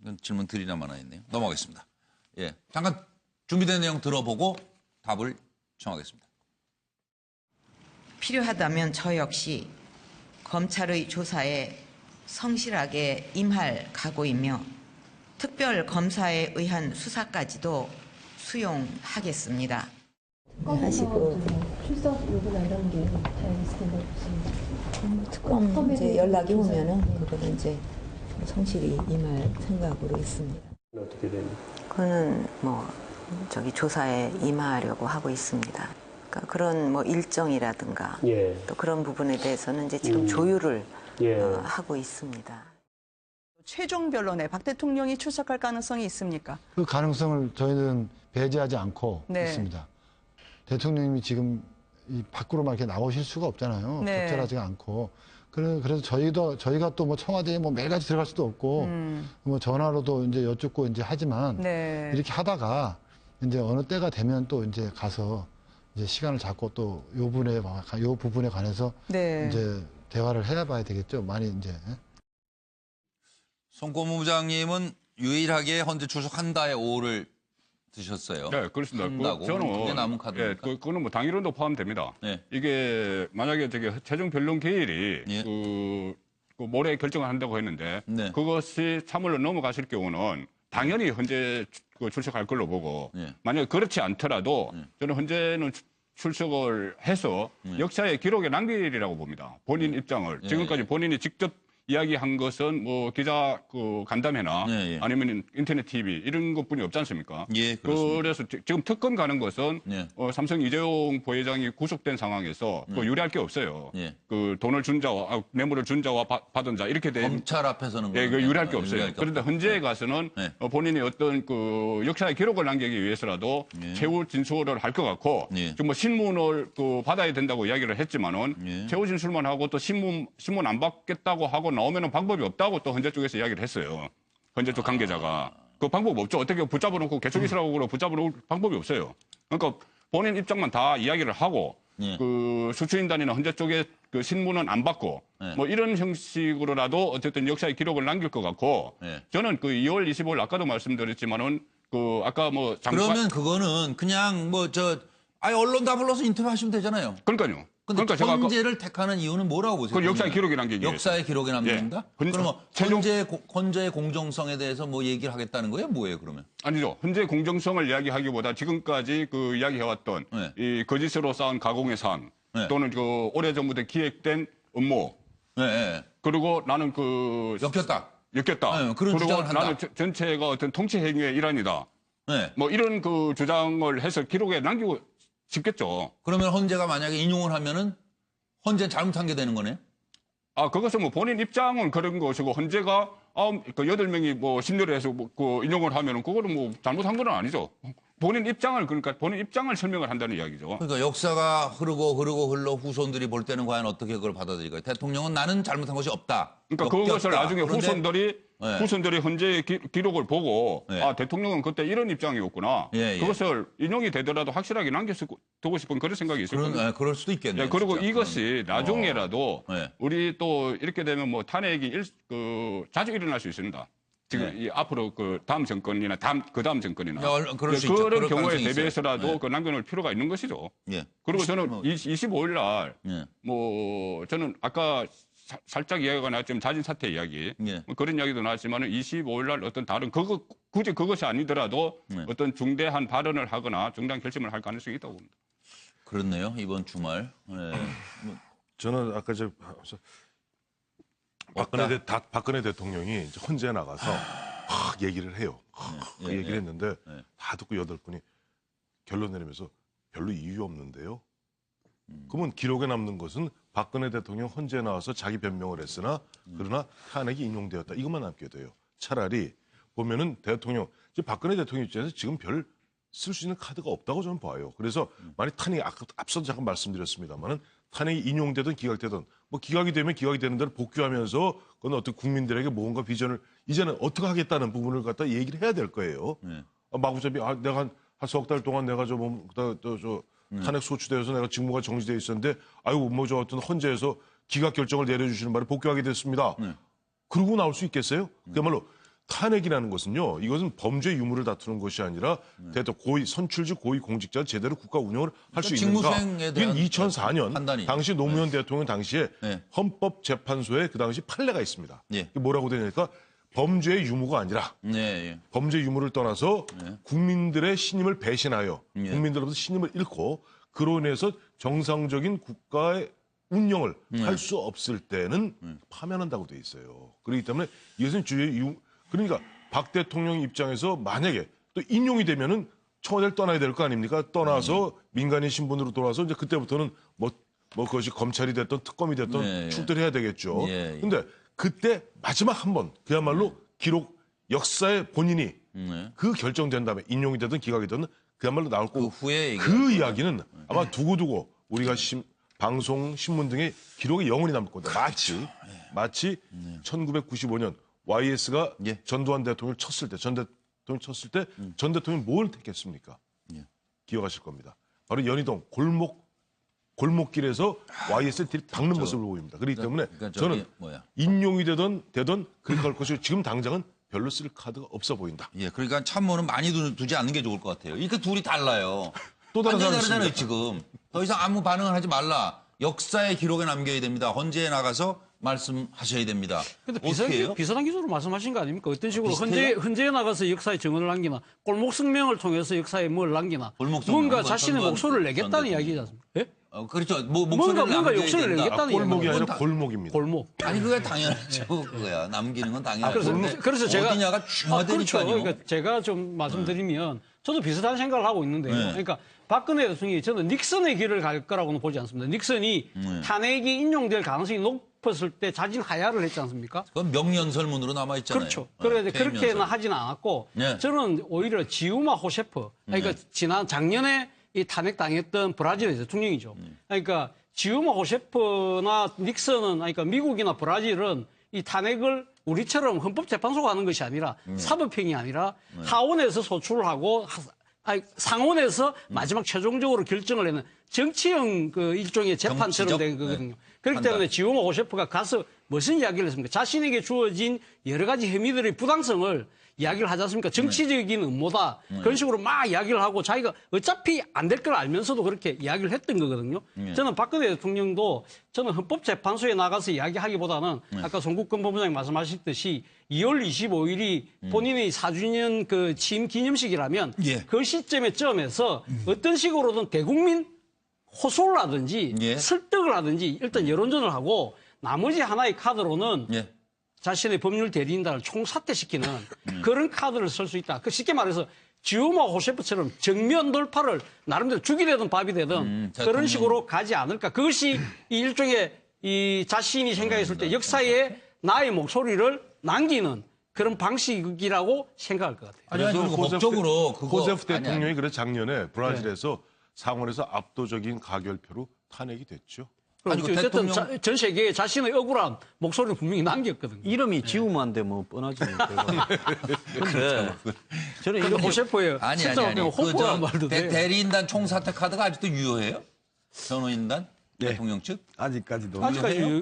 이건 질문 드리나 마나 했네요. 넘어가겠습니다. 예. 잠깐 준비된 내용 들어보고 답을 청하겠습니다. 필요하다면 저 역시 검찰의 조사에 성실하게 임할 각오이며 특별 검사에 의한 수사까지도 수용하겠습니다. 하시고 출석 요구나 이런 게 잘 있을 텐데 없습니다. 특검 이제 연락이 오면은 그거는 이제 성실히 임할 생각으로 있습니다. 어떻게 됩니까? 그거는 뭐 저기 조사에 임하려고 하고 있습니다. 그러니까 그런 뭐 일정이라든가 또 그런 부분에 대해서는 이제 지금 조율을 하고 있습니다. 최종 변론에 박 대통령이 출석할 가능성이 있습니까? 그 가능성을 저희는 배제하지 않고 있습니다. 대통령님이 지금 이 밖으로 막 이렇게 나오실 수가 없잖아요. 적절하지가 않고. 그래서 저희가 또 뭐 청와대에 뭐 매일같이 들어갈 수도 없고, 뭐 전화로도 이제 여쭙고 이제 하지만, 이렇게 하다가 이제 어느 때가 되면 또 이제 가서 이제 시간을 잡고 또 요 부분에 관해서 이제 대화를 해봐야 되겠죠. 많이 이제. 송건모 부장님은 유일하게 헌재 출석한다의 오를 드셨어요. 네, 그렇습니다. 한다고. 저는 그게 남은 카드입니까? 그거는 뭐 당일론도 포함됩니다. 이게 만약에 저기 최종 변론 기일이 그 모레 결정을 한다고 했는데 그것이 3월로 넘어가실 경우는 당연히 헌재 출석할 걸로 보고 만약에 그렇지 않더라도 저는 헌재는 출석을 해서 역사의 기록에 남기리라고 봅니다. 본인 입장을. 지금까지 본인이 직접 이야기한 것은 뭐 기자 간담회나 아니면 인터넷 TV 이런 것뿐이 없지 않습니까? 그래서 지금 특검 가는 것은 삼성 이재용 부회장이 구속된 상황에서 유리할 게 없어요. 그 돈을 준 자와 뇌물을 준 자와 받은 자 이렇게 된 검찰 앞에서는 유리할 게 없어요. 그런데 헌재에 가서는 본인이 어떤 그 역사의 기록을 남기기 위해서라도 최후 진술을 할 것 같고 지금 뭐 신문을 받아야 된다고 이야기를 했지만은 최후 진술만 하고 또 신문 안 받겠다고 하고 나오면은 방법이 없다고 또 헌재 쪽에서 이야기를 했어요. 헌재 쪽 관계자가. 그 방법 없죠. 어떻게 붙잡아 놓고 계속 있으라고 붙잡아 놓을 방법이 없어요. 그러니까 본인 입장만 다 이야기를 하고 그 수출인단이나 헌재 쪽에 그 신문은 안 받고 뭐 이런 형식으로라도 어쨌든 역사의 기록을 남길 것 같고 저는 그 2월 25일 아까도 말씀드렸지만은 그 아까 뭐 잠깐 그러면 그거는 그냥 언론 다 불러서 인터뷰하시면 되잖아요. 그러니까요. 그러니까 헌재를 택하는 이유는 뭐라고 보세요? 그 역사의 기록에 남기기 위해서. 역사의 기록에 남긴다? 그러면 헌재의 공정성에 대해서 뭐 얘기를 하겠다는 거예요? 뭐예요, 그러면? 아니죠. 헌재 공정성을 이야기하기보다 지금까지 그 이야기해왔던 이 거짓으로 쌓은 가공의 산 또는 그 오래전부터 기획된 음모 그리고 나는 엮였다. 그런 그리고 주장을 한다. 나는 전체가 어떤 통치 행위의 일환이다. 뭐 이런 그 주장을 해서 기록에 남기고 싶겠죠. 그러면 헌재가 만약에 인용을 하면은 헌재는 잘못한 게 되는 거네요? 그것은 뭐 본인 입장은 그런 것이고 헌재가 8명이 뭐 심려를 해서 인용을 하면은 그거는 뭐 잘못한 건 아니죠. 본인 입장을 설명을 한다는 이야기죠. 그러니까 역사가 흘러 후손들이 볼 때는 과연 어떻게 그걸 받아들일까요? 대통령은 나는 잘못한 것이 없다. 그러니까 그것을 나중에 후손들이 헌재의 기록을 보고 대통령은 그때 이런 입장이었구나. 그것을 인용이 되더라도 확실하게 남겨두고 싶은 그런 생각이 있을 겁니다. 그럴 수도 있겠네요. 그리고 진짜. 이것이 나중에라도 우리 또 이렇게 되면 뭐 탄핵이 자주 일어날 수 있습니다. 지금 이 앞으로 그 다음 정권이나 그다음 정권이나 그런 경우에 대비해서라도 남겨놓을 필요가 있는 것이죠. 그리고 저는 25일 날 뭐 저는 아까 살짝 이야기가 나왔지만 자진 사퇴 이야기 예. 뭐 그런 이야기도 나왔지만 25일 날 어떤 다른 굳이 그것이 아니더라도 어떤 중대한 발언을 하거나 중대한 결심을 할 가능성이 있다고 봅니다. 그렇네요. 이번 주말. 저는 아까 박근혜 대통령이 이제 헌재에 나가서 얘기를 해요. 얘기를 했는데 다 듣고 8분이 결론 내리면서 별로 이유 없는데요. 그러면 기록에 남는 것은 박근혜 대통령 헌재에 나와서 자기 변명을 했으나 그러나 탄핵이 인용되었다. 이것만 남게 돼요. 차라리 보면은 박근혜 대통령 입장에서 지금 별 쓸 수 있는 카드가 없다고 저는 봐요. 그래서 만약 탄핵이 앞서도 잠깐 말씀드렸습니다만은 탄핵이 인용되든 기각되든 뭐 기각이 되면 기각이 되는 대로 복귀하면서 그건 어떤 국민들에게 뭔가 비전을 이제는 어떻게 하겠다는 부분을 갖다 얘기를 해야 될 거예요. 마구잡이 내가 한 석 달 동안 내가 탄핵 소추되어서 내가 직무가 정지되어 있었는데 어떤 헌재에서 기각 결정을 내려주시는 바람에 복귀하게 됐습니다. 그러고 나올 수 있겠어요? 그야말로 탄핵이라는 것은요, 이것은 범죄 유무를 다투는 것이 아니라 선출직 고위 공직자 제대로 국가 운영을 할 수 있는가? 이건 2004년 판단이. 당시 노무현 대통령 당시에 헌법재판소에 그 당시 판례가 있습니다. 뭐라고 되냐니까 범죄의 유무가 아니라 범죄 유무를 떠나서 국민들의 신임을 배신하여 국민들로부터 신임을 잃고 그로 인해서 정상적인 국가의 운영을 할 수 없을 때는 파면한다고 돼 있어요. 그렇기 때문에 이것은 그러니까 박 대통령 입장에서 만약에 또 인용이 되면은 청와대를 떠나야 될 거 아닙니까? 떠나서 민간인 신분으로 돌아서 이제 그때부터는 뭐 그것이 검찰이 됐던 특검이 됐던 출두를 해야 되겠죠. 근데 그때 마지막 한 번 그야말로 기록 역사에 본인이 그 결정된 다음에 인용이 되든 기각이 되든 그야말로 나올 거고 그 이야기는 아마 두고두고 우리가 방송, 신문 등의 기록에 영원히 남을 겁니다. 마치 1995년 YS가 전두환 대통령을 쳤을 때, 전 대통령이 뭘 택했습니까? 기억하실 겁니다. 바로 연희동 골목길에서 YS를 박는 모습을 보입니다. 그렇기 때문에 저는 인용이 되든 그렇게 할 것이고 지금 당장은 별로 쓸 카드가 없어 보인다. 그러니까 참모는 많이 두지 않는 게 좋을 것 같아요. 이렇게 둘이 달라요. 또 다른 사람이 다르잖아요, 지금. 더 이상 아무 반응을 하지 말라. 역사의 기록에 남겨야 됩니다. 헌재에 나가서 말씀하셔야 됩니다. 근데 비슷한 기조로 말씀하신 거 아닙니까? 어떤 식으로 헌재에 나가서 역사의 증언을 남기나 골목 성명을 통해서 역사에 뭘 남기나 뭔가 자신의 목소리를 내겠다는 이야기지 않습니까? 그렇죠. 뭔가 욕심을 내겠다는 골목이 아니라 골목입니다. 골목. 아니 그게 당연하죠. 그거야. 남기는 건 당연하죠. 그래서 제가 어디냐가 중요하다니까요. 그러니까 제가 좀 말씀드리면 저도 비슷한 생각을 하고 있는데요. 그러니까 박근혜 대통령이 저는 닉슨의 길을 갈 거라고는 보지 않습니다. 닉슨이 탄핵이 인용될 가능성이 높았을 때 자진 하야를 했지 않습니까? 그건 명연설문으로 남아 있잖아요. 그렇죠. 그런데 그렇게는 하지는 않았고 저는 오히려 지우마 호셰프 그러니까 작년에 이 탄핵당했던 브라질의 대통령이죠. 그러니까 지우마 호셰프나 닉슨은 그러니까 미국이나 브라질은 이 탄핵을 우리처럼 헌법재판소가 하는 것이 아니라 사법행위 아니라 하원에서 소출을 하고 상원에서 마지막 최종적으로 결정을 내는 정치형 그 일종의 재판처럼 된 거거든요. 그렇기 때문에 지우마 호셰프가 가서 무슨 이야기를 했습니까? 자신에게 주어진 여러 가지 혐의들의 부당성을 이야기를 하지 않습니까? 정치적인 음모다. 그런 식으로 막 이야기를 하고 자기가 어차피 안 될 걸 알면서도 그렇게 이야기를 했던 거거든요. 저는 박근혜 대통령도 저는 헌법재판소에 나가서 이야기하기보다는 아까 송국근 본부장님 말씀하셨듯이 2월 25일이 본인의 4주년 그 취임 기념식이라면 그 시점에서 어떤 식으로든 대국민 호소를 하든지 설득을 하든지 일단 여론전을 하고 나머지 하나의 카드로는 자신의 법률 대리인단을 총사퇴시키는 그런 카드를 쓸 수 있다. 그 쉽게 말해서 지우마 호셰프처럼 정면 돌파를 나름대로 죽이 되든 밥이 되든 그런 식으로 가지 않을까. 그것이 이 일종의 이 자신이 생각했을 때 역사에 나의 목소리를 남기는 그런 방식이라고 생각할 것 같아요. 그래서 목적으로 호세프 대통령이 그래 작년에 브라질에서 상원에서 압도적인 가결표로 탄핵이 됐죠. 아니, 어쨌든 전 세계에 자신의 억울한 목소리를 분명히 남겼거든요. 이름이 지우마인데 뭐 뻔하지. 근데 저는 이런 호셰프예요. 아니. 호프라는 말도 돼. 대리인단 총사퇴 카드가 아직도 유효해요? 변호인단? 대통령 측? 아직까지도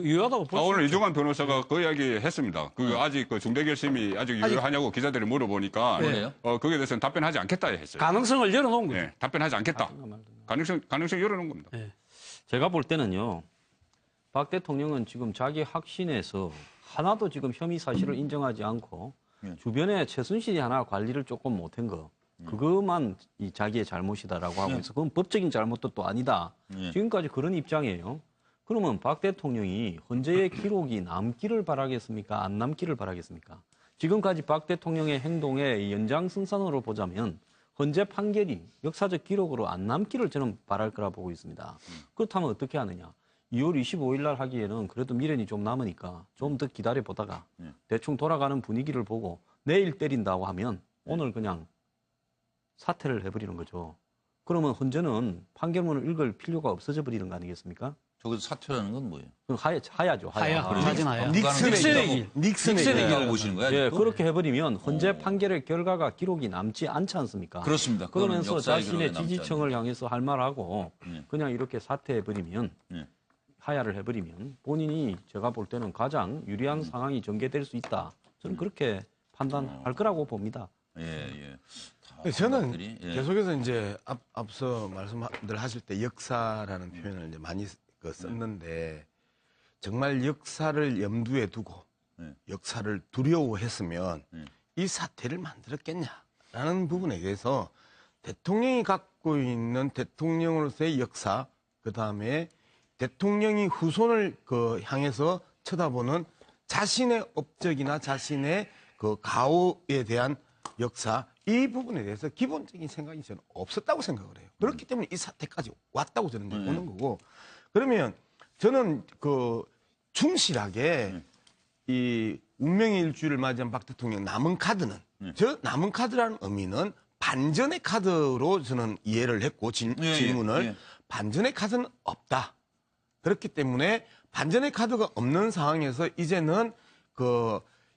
유효하다고 보시죠. 오늘 이종환 변호사가 그 이야기 했습니다. 아직 그 중대 결심이 아직 유효하냐고 기자들이 물어보니까 거기에 대해서는 답변하지 않겠다 했어요. 가능성을 열어놓은 거죠. 답변하지 않겠다. 가능성 열어놓은 겁니다. 제가 볼 때는요. 박 대통령은 지금 자기 확신에서 하나도 지금 혐의 사실을 인정하지 않고 주변에 최순실이 하나 관리를 조금 못한 거 그것만 이 자기의 잘못이다라고 하고 있어. 그건 법적인 잘못도 또 아니다. 지금까지 그런 입장이에요. 그러면 박 대통령이 헌재의 기록이 남기를 바라겠습니까? 안 남기를 바라겠습니까? 지금까지 박 대통령의 행동의 연장선상으로 보자면 헌재 판결이 역사적 기록으로 안 남기를 저는 바랄 거라 보고 있습니다. 그렇다면 어떻게 하느냐? 2월 25일 날 하기에는 그래도 미련이 좀 남으니까 좀 더 기다려 보다가 대충 돌아가는 분위기를 보고 내일 때린다고 하면 오늘 그냥 사퇴를 해버리는 거죠. 그러면 헌재는 판결문을 읽을 필요가 없어져 버리는 거 아니겠습니까? 저기서 사퇴라는 건 뭐예요? 하야죠. 자진 하야. 닉슨의 길이라고 보시는 거야? 예, 그렇게 해버리면 헌재 판결의 결과가 기록이 남지 않지 않습니까? 그렇습니다. 그러면서 자신의 지지층을 향해서 할 말하고 그냥 이렇게 사퇴해버리면 하야를 해버리면 본인이 제가 볼 때는 가장 유리한 상황이 전개될 수 있다. 저는 그렇게 판단할 거라고 봅니다. 예. 저는 계속해서 이제 앞서 말씀들 하실 때 역사라는 표현을 이제 많이 썼는데 정말 역사를 염두에 두고 역사를 두려워했으면 이 사태를 만들었겠냐라는 부분에 대해서 대통령이 갖고 있는 대통령으로서의 역사, 그 다음에 대통령이 후손을 향해서 쳐다보는 자신의 업적이나 자신의 그 가오에 대한 역사, 이 부분에 대해서 기본적인 생각이 저는 없었다고 생각을 해요. 그렇기 때문에 이 사태까지 왔다고 저는 보는 거고, 그러면 저는 충실하게 이 운명의 일주일을 맞이한 박 대통령 남은 카드는 저 남은 카드라는 의미는 반전의 카드로 저는 이해를 했고 질문을 반전의 카드는 없다. 그렇기 때문에 반전의 카드가 없는 상황에서 이제는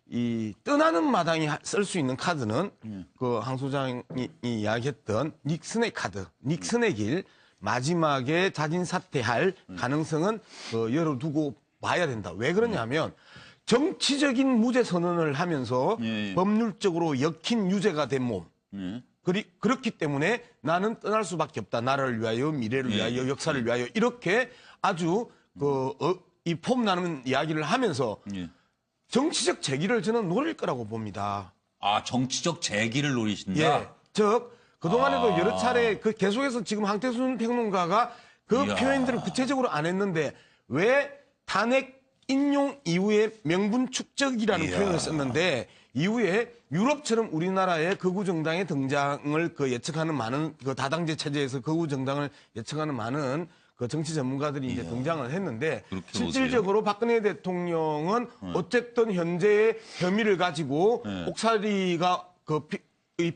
이 떠나는 마당에 쓸 수 있는 카드는 황 소장이 이야기했던 닉슨의 카드, 닉슨의 길, 마지막에 자진 사퇴할 가능성은 열어두고 봐야 된다. 왜 그러냐면 정치적인 무죄 선언을 하면서 법률적으로 역힌 유죄가 된 몸. 그렇기 때문에 나는 떠날 수밖에 없다. 나라를 위하여, 미래를 위하여, 역사를 위하여 이렇게 아주 이 폼나는 이야기를 하면서 정치적 재기를 저는 노릴 거라고 봅니다. 아, 정치적 재기를 노리신다? 예. 즉, 그동안에도 여러 차례 계속해서 지금 황태순 평론가가 표현들을 구체적으로 안 했는데 왜 탄핵 인용 이후에 명분 축적이라는 표현을 썼는데 이후에 유럽처럼 우리나라의 극우 정당의 등장을 예측하는 많은 다당제 체제에서 극우 정당을 예측하는 많은 정치 전문가들이 이제 등장을 했는데 실질적으로 박근혜 대통령은 어쨌든 현재의 혐의를 가지고 옥살이가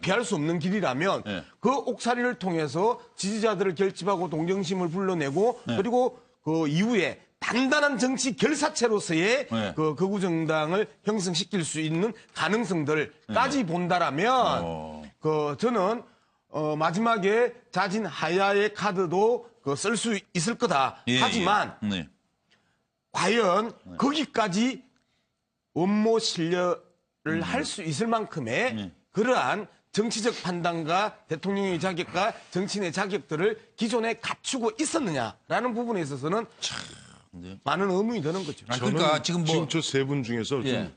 피할 수 없는 길이라면 그 옥살이를 통해서 지지자들을 결집하고 동정심을 불러내고 그리고 그 이후에 단단한 정치 결사체로서의 극우 정당을 형성시킬 수 있는 가능성들까지 본다라면 저는 마지막에 자진 하야의 카드도 쓸 수 있을 거다. 하지만 과연 거기까지 원모 신뢰를 할 수 있을 만큼의 그러한 정치적 판단과 대통령의 자격과 정치인의 자격들을 기존에 갖추고 있었느냐라는 부분에 있어서는 많은 의문이 드는 거죠. 그러니까 지금 저 세 분 중에서 좀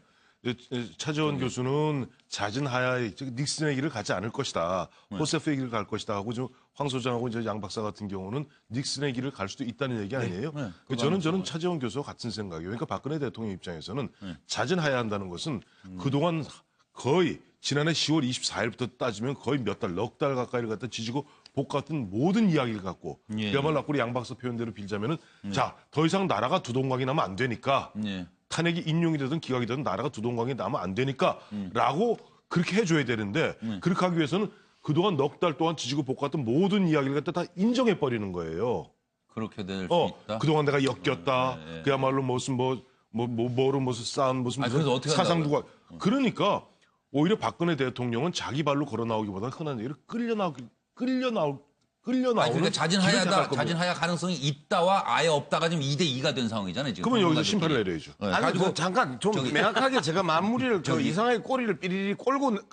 차재원 교수는 낮은 하야의 닉슨의 길을 가지 않을 것이다. 호세프의 길을 갈 것이다 하고 황 소장하고 이제 양 박사 같은 경우는 닉슨의 길을 갈 수도 있다는 얘기 아니에요? 저는 차재원 교수와 같은 생각이에요. 그러니까 박근혜 대통령 입장에서는 잦은 하야한다는 것은 그동안 거의 지난해 10월 24일부터 따지면 거의 몇 달, 넉 달 가까이를 갖다 지지고 볶았던 모든 이야기를 갖고 그야말로 앞으로 양 박사 표현대로 빌자면은 자, 더 이상 나라가 두동강이 나면 안 되니까 탄핵이 인용이 되든 기각이 되든 나라가 두동강이 나면 안 되니까 라고 그렇게 해줘야 되는데 그렇게 하기 위해서는 그동안 넉 달 동안 지지고 볶았던 모든 이야기를 갖다 다 인정해버리는 거예요. 그렇게 될 수 있다? 그동안 내가 엮였다. 그야말로 무슨 뭐로 무슨 쌓은 무슨 사상구가. 그러니까 오히려 박근혜 대통령은 자기 발로 걸어 나오기보다는 흔한 얘기를 끌려 나오는. 그러니까 자진 하야 가능성이 있다와 아예 없다가 지금 2대2가 된 상황이잖아요. 지금. 그러면 여기서 심판을 내려야죠. 아니, 잠깐 좀 명확하게 제가 마무리를 이상하게 꼬리를 삐리리 꼴고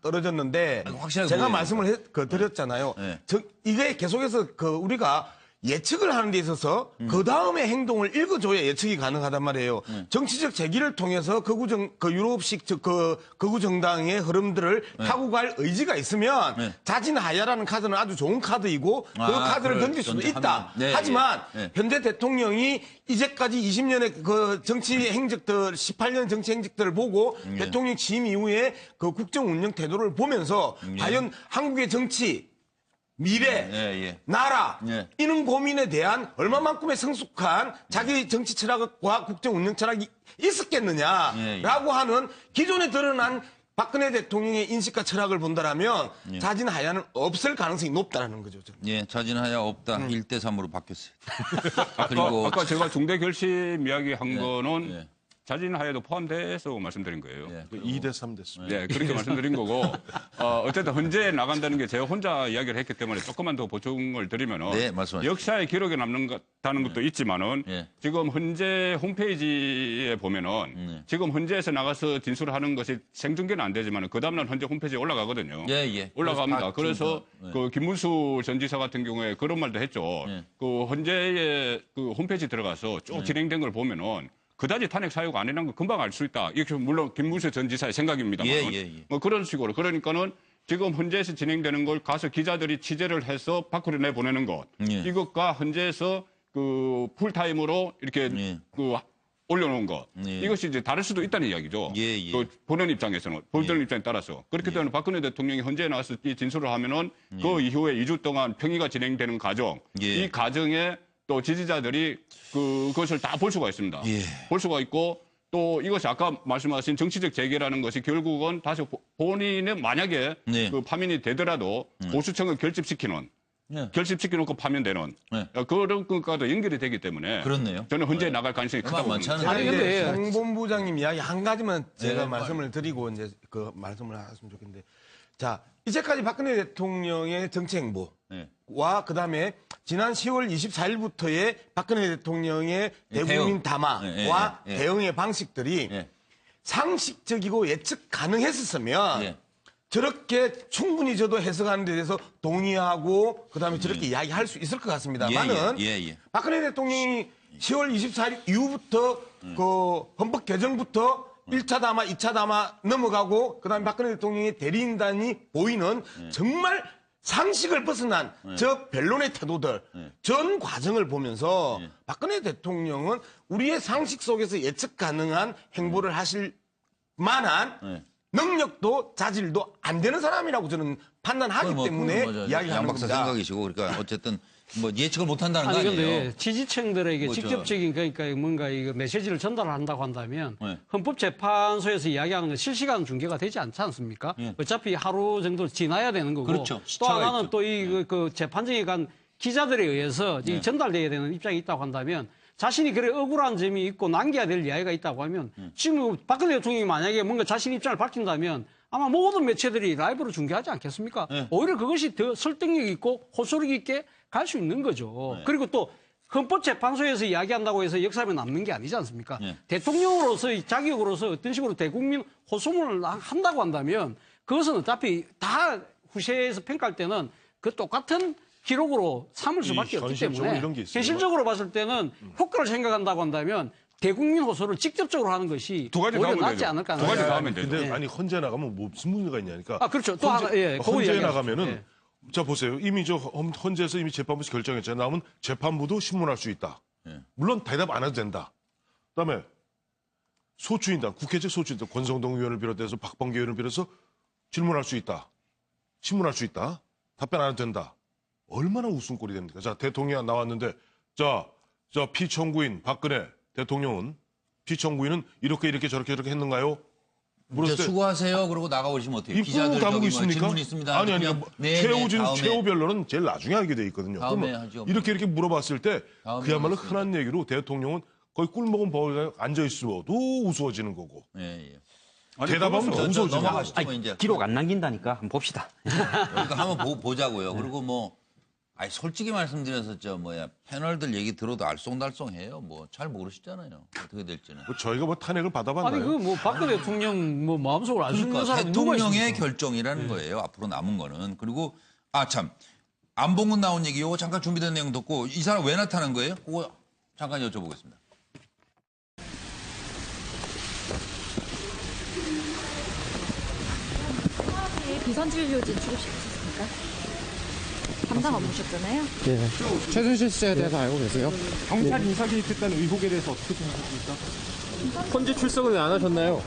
떨어졌는데 제가 말씀을 드렸잖아요. 이게 계속해서 우리가 예측을 하는 데 있어서 그 다음에 행동을 읽어줘야 예측이 가능하단 말이에요. 정치적 재기를 통해서 유럽식 극우 정당의 흐름들을 타고 갈 의지가 있으면 자진하야라는 카드는 아주 좋은 카드이고 그 카드를 던질 수도 있다. 하지만 현재 대통령이 이제까지 20년의 그 정치 행적들, 18년 정치 행적들을 보고 대통령 취임 이후에 그 국정 운영 태도를 보면서 과연 한국의 정치 미래, 나라 이런 고민에 대한 얼마만큼의 성숙한 자기 정치 철학과 국정 운영 철학이 있었겠느냐라고 하는 기존에 드러난 박근혜 대통령의 인식과 철학을 본다라면 자진하야는 없을 가능성이 높다는 거죠. 저는. 예, 자진하야 없다. 1대 3으로 바뀌었어요. 그리고 아까 제가 중대 결심 이야기 한 거는 자진하야도 포함돼서 말씀드린 거예요. 2대 3 됐습니다. 네, 그렇게 말씀드린 거고 어쨌든 헌재에 나간다는 게 제가 혼자 이야기를 했기 때문에 조금만 더 보충을 드리면은 역사의 기록에 남는다는 것도 있지만은 지금 헌재 홈페이지에 보면은 지금 헌재에서 나가서 진술하는 것이 생중계는 안 되지만은 그 다음날 헌재 홈페이지에 올라가거든요. 올라갑니다. 그래서 그 김문수 전 지사 같은 경우에 그런 말도 했죠. 그 헌재의 그 홈페이지 들어가서 쭉 진행된 걸 보면은 그다지 탄핵 사유가 아니라는 걸 금방 알 수 있다. 이게 물론 김문수 전 지사의 생각입니다만 뭐 그런 식으로 그러니까는 지금 헌재에서 진행되는 걸 가서 기자들이 취재를 해서 밖으로 내보내는 것 이것과 헌재에서 그 풀타임으로 이렇게 그 올려놓은 것 이것이 이제 다를 수도 있다는 이야기죠. 그 보는 입장에서는 보는 입장에 따라서 그렇기 때문에 박근혜 대통령이 헌재에 나와서 이 진술을 하면은 그 이후에 2주 동안 평의가 진행되는 과정 이 과정에 또 지지자들이 그것을 다 볼 수가 있습니다. 볼 수가 있고 또 이것이 아까 말씀하신 정치적 재개라는 것이 결국은 다시 본인의 만약에 그 파면이 되더라도 보수층을 결집시키는 결집시켜놓고 파면되는 그런 것과도 연결이 되기 때문에 그렇네요. 저는 헌재에 나갈 가능성이 크다고 봅니다. 아니 근데 송 본부장님 이야기 한 가지만 제가 말씀을 드리고 이제 그 말씀을 하셨으면 좋겠는데 자 이제까지 박근혜 대통령의 정치 행보와 그다음에 지난 10월 24일부터의 박근혜 대통령의 대국민 담화와 대응의 방식들이 상식적이고 예측 가능했었으면 저렇게 충분히 저도 해석하는 데 대해서 동의하고 그다음에 저렇게 이야기할 수 있을 것 같습니다만은 박근혜 대통령이 10월 24일 이후부터 그 헌법 개정부터 1차 담화, 2차 담화 넘어가고 그다음에 박근혜 대통령의 대리인단이 보이는 정말 상식을 벗어난 저 변론의 태도들 전 과정을 보면서 박근혜 대통령은 우리의 상식 속에서 예측 가능한 행보를 하실 만한 능력도 자질도 안 되는 사람이라고 저는 판단하기 때문에 이야기하는 겁니다. 생각이시고 그러니까 어쨌든 뭐 예측을 못한다는 거 아니에요? 근데 지지층들에게 직접적인 그러니까 뭔가 이거 메시지를 전달한다고 한다면 헌법재판소에서 이야기하는 건 실시간 중계가 되지 않지 않습니까? 어차피 하루 정도 지나야 되는 거고 또 하나는 또 이 그 재판정에 간 기자들에 의해서 전달돼야 되는 입장이 있다고 한다면 자신이 그래 억울한 점이 있고 남겨야 될 이야기가 있다고 하면 지금 박근혜 대통령이 만약에 뭔가 자신 입장을 밝힌다면 아마 모든 매체들이 라이브로 중계하지 않겠습니까? 오히려 그것이 더 설득력 있고 호소력 있게 갈 수 있는 거죠. 그리고 또 헌법재판소에서 이야기한다고 해서 역사에 남는 게 아니지 않습니까? 대통령으로서의 자격으로서 어떤 식으로 대국민 호소문을 한다고 한다면 그것은 어차피 다 후세에서 평가할 때는 그 똑같은 기록으로 삼을 수밖에 없기 때문에 현실적으로 봤을 때는 효과를 생각한다고 한다면 대국민 호소를 직접적으로 하는 것이 오히려 낫지 않을까 하는 두 가지 다 하면 되죠. 근데 아니 헌재 나가면 뭐 무슨 문제가 있냐니까. 그렇죠. 또 헌재 나가면은 자 보세요. 이미 저 헌재에서 이미 재판부에서 결정했잖아요. 나오면 재판부도 신문할 수 있다. 물론 대답 안 해도 된다. 그다음에 소추인단, 국회적 소추인단 권성동 의원을 비롯해서 박범계 의원을 비롯해서 질문할 수 있다. 신문할 수 있다. 답변 안 해도 된다. 얼마나 웃음꼴이 됩니까? 자 대통령 나왔는데 자 피청구인 박근혜 대통령은 피청구인은 이렇게 저렇게 했는가요? 수고하세요. 그러고 나가오시면 어때요? 기자들 다무고 있습니까? 질문 있습니다. 아니 최후 변론은 제일 나중에 하게 돼 있거든요. 이렇게 물어봤을 때 그야말로 흔한 얘기로 대통령은 거의 꿀먹은 버거에 앉아 있어도 우스워지는 거고. 대답하면 더 우스워지죠. 기록 안 남긴다니까 한번 봅시다. 그러니까 한번 보자고요. 그리고 솔직히 말씀드려서 패널들 얘기 들어도 알쏭달쏭해요. 잘 모르시잖아요. 어떻게 될지는. 저희가 탄핵을 받아봤나요? 아니 박근혜 대통령 마음속으로 알 수 있는 사람 누가 있습니까? 대통령의 결정이라는 거예요. 앞으로 남은 거는. 그리고 참 안봉근 나온 얘기 요거 잠깐 준비된 내용 듣고 이 사람 왜 나타난 거예요? 그거 잠깐 여쭤보겠습니다. 비선진료 진출시키셨습니까? 담당 업무셨잖아요. 예. 최순실 씨에 대해서 알고 계세요? 경찰 인사 개입했다는 의혹에 대해서 어떻게 생각하십니까? 헌재 출석은 왜 안 하셨나요?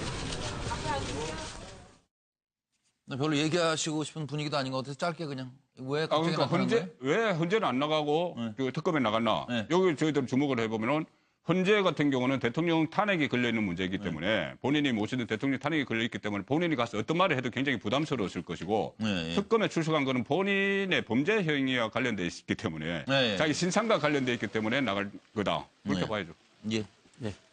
별로 얘기하시고 싶은 분위기도 아닌 것 같아서 짧게 그냥 왜 갑자기 그러니까 나타난 거예요? 왜 헌재는 안 나가고 그 특검에 나갔나? 여기 저희들 주목을 해보면은 헌재 같은 경우는 대통령 탄핵이 걸려 있는 문제이기 때문에 본인이 모시는 대통령 탄핵이 걸려 있기 때문에 본인이 가서 어떤 말을 해도 굉장히 부담스러웠을 것이고 특검에 출석한 거는 본인의 범죄 행위와 관련돼 있기 때문에 자기 신상과 관련돼 있기 때문에 나갈 거다. 그렇게 봐야죠. 예.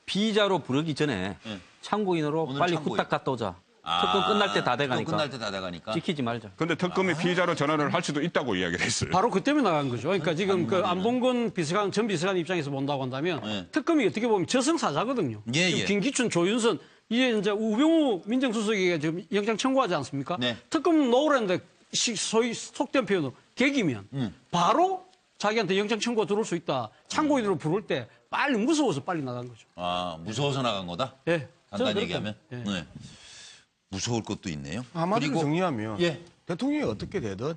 피의자로 부르기 전에 참고인으로 빨리 참고인. 후딱 갔다 오자. 특검 끝날 때 다 돼가니까. 끝날 때 다 돼가니까. 찍히지 말자. 근데 특검이 피의자로 전환을 할 수도 있다고 이야기를 했어요. 바로 그 때문에 나간 거죠. 그러니까 지금 그 안봉근 전 비서관 입장에서 본다고 한다면 특검이 어떻게 보면 저승사자거든요. 지금 김기춘, 조윤선, 이제 우병우 민정수석이 지금 영장 청구하지 않습니까? 특검 놓으라는데 소위 속된 표현으로 개기면 바로 자기한테 영장 청구가 들어올 수 있다. 참고인으로 부를 때 빨리 무서워서 빨리 나간 거죠. 아, 무서워서 나간 거다? 네. 간단히 얘기하면? 네. 무서울 것도 있네요. 한마디로 정리하면 대통령이 어떻게 되든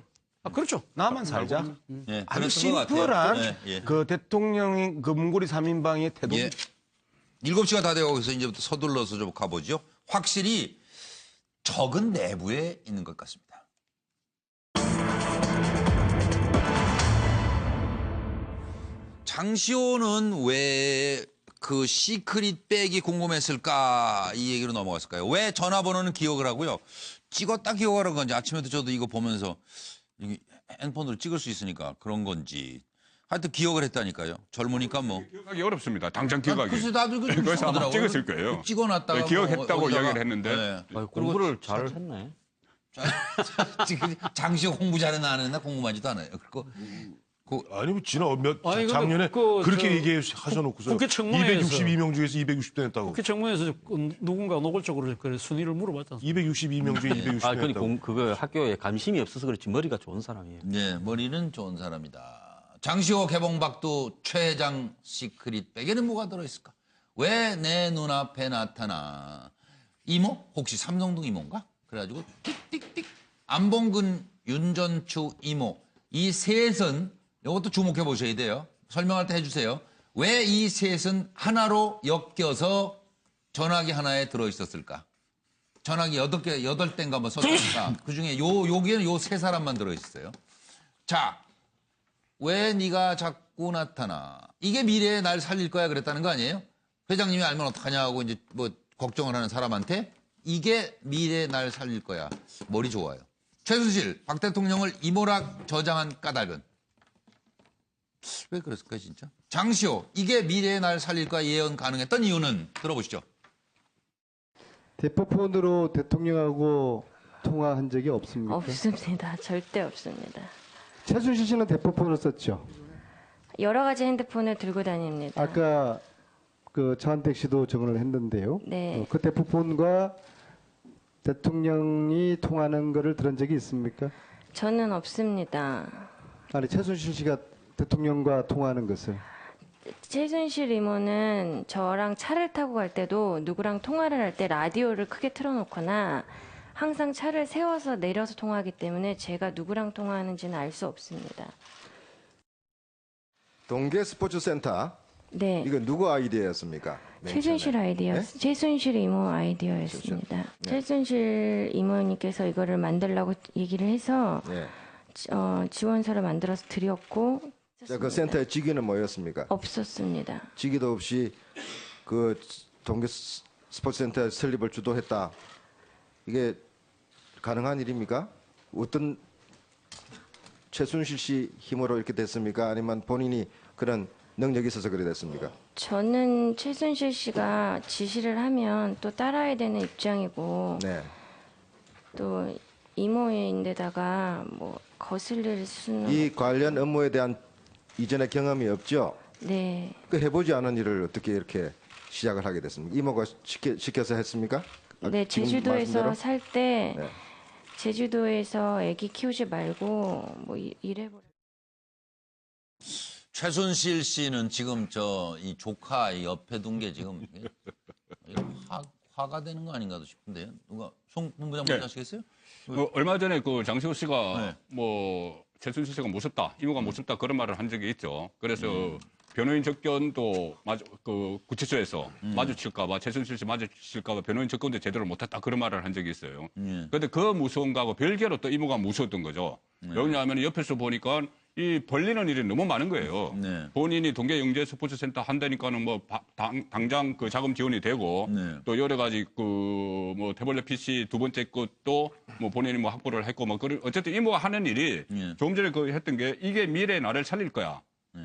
그렇죠. 나만 살자. 아주 그랬던 것 심플한 같아요. 그 대통령의 그 문고리 3인방의 태도. 7시가 다 되어가서 이제부터 서둘러서 좀 가보죠. 확실히 적은 내부에 있는 것 같습니다. 장시호는 왜 그 시크릿 백이 궁금했을까 이 얘기로 넘어갔을까요? 왜 전화번호는 기억을 하고요. 찍었다 기억하는 건지 아침에도 저도 이거 보면서 이게 핸드폰으로 찍을 수 있으니까 그런 건지 하여튼 기억을 했다니까요. 젊으니까 뭐. 기억하기 어렵습니다. 당장 기억하기. 글쎄 나도 이거 좀 그래서 아마 이상하더라고요. 찍었을 거예요. 찍어놨다가 기억했다고 뭐 이야기를 했는데. 공부를 잘 했네. 장시호 공부 잘했나 안 했나 궁금하지도 않아요. 그리고 아니 뭐 지난 작년에 그, 그렇게 얘기하셔놓고서 국회 청문회에서 262명 중에서 260대 냈다고. 국회 청문회에서 누군가 노골적으로 그 순위를 물어봤지 않습니까? 262명 중에 260대 냈다고. 그러니까 그거 학교에 감심이 없어서 그렇지 머리가 좋은 사람이에요. 네, 머리는 좋은 사람이다. 장시호 개봉박두 최장 시크릿 백에는 뭐가 들어있을까? 왜 내 눈앞에 나타나? 이모? 혹시 삼성동 이모인가? 그래가지고 띡띡띡 안봉근, 윤전추 이모 이 셋은 이것도 주목해 보셔야 돼요. 설명할 때 해주세요. 왜 이 셋은 하나로 엮여서 전화기 하나에 들어있었을까? 전화기 8대인가 한번 썼으니까 그중에 여기에는 요 세 사람만 들어있어요. 자, 왜 네가 자꾸 나타나? 이게 미래에 날 살릴 거야 그랬다는 거 아니에요? 회장님이 알면 어떡하냐 하고 이제 뭐 걱정을 하는 사람한테 이게 미래에 날 살릴 거야. 머리 좋아요. 최순실, 박 대통령을 이모락 저장한 까닭은? 왜 그랬을까요, 진짜? 장시호, 이게 미래의 날 살릴 거야 예언 가능했던 이유는 들어보시죠. 대포폰으로 대통령하고 통화한 적이 없습니까? 없습니다. 절대 없습니다. 최순실 씨는 대포폰을 썼죠? 여러 가지 핸드폰을 들고 다닙니다. 아까 그 정한택 씨도 증언을 했는데요. 네. 그 대포폰과 대통령이 통하는 거를 들은 적이 있습니까? 저는 없습니다. 아니 최순실 씨가 대통령과 통화하는 것을. 최순실 이모는 저랑 차를 타고 갈 때도 누구랑 통화를 할 때 라디오를 크게 틀어놓거나 항상 차를 세워서 내려서 통화하기 때문에 제가 누구랑 통화하는지는 알 수 없습니다. 동계 스포츠센터. 네. 이건 누구 아이디어였습니까? 최순실 아이디어, 네? 최순실 이모 아이디어였습니다. 네. 최순실 이모님께서 이거를 만들라고 얘기를 해서 네. 지원서를 만들어서 드렸고. 자, 그 센터의 직위는 뭐였습니까? 없었습니다. 직위도 없이 그 동계 스포츠센터 설립을 주도했다. 이게 가능한 일입니까? 어떤 최순실 씨 힘으로 이렇게 됐습니까? 아니면 본인이 그런 능력이 있어서 그래 됐습니까? 저는 최순실 씨가 지시를 하면 또 따라야 되는 입장이고 네. 또 이모인데다가 뭐 거슬릴 수는 이 관련 업무에 대한 이전의 경험이 없죠? 네. 그 해보지 않은 일을 어떻게 이렇게 시작을 하게 됐습니까? 이모가 시켜서 했습니까? 네, 제주도에서 살 때 네. 제주도에서 아기 키우지 말고 뭐 이래버려. 최순실 씨는 지금 이 조카 옆에 둔 게 지금 화가 되는 거 아닌가 싶은데요. 누가 송 본부장 먼저 하시겠어요? 얼마 전에 그 장시호 씨가 뭐 최순실 씨가 무섭다, 이모가 무섭다 그런 말을 한 적이 있죠. 그래서 변호인 접견도 구치소에서 마주칠까봐 최순실 씨 마주칠까봐 변호인 접견도 제대로 못했다 그런 말을 한 적이 있어요. 그런데 그 무서운 거하고 별개로 또 이모가 무서웠던 거죠. 왜냐하면 옆에서 보니까 이 벌리는 일이 너무 많은 거예요. 본인이 동계 영재 스포츠센터 한다니까는 뭐 당장 그 자금 지원이 되고 또 여러 가지 뭐 태블릿 PC 두 번째 것도 뭐 본인이 뭐 확보를 했고 뭐 어쨌든 이모가 하는 일이 조금 전에 했던 게 이게 미래의 나를 살릴 거야.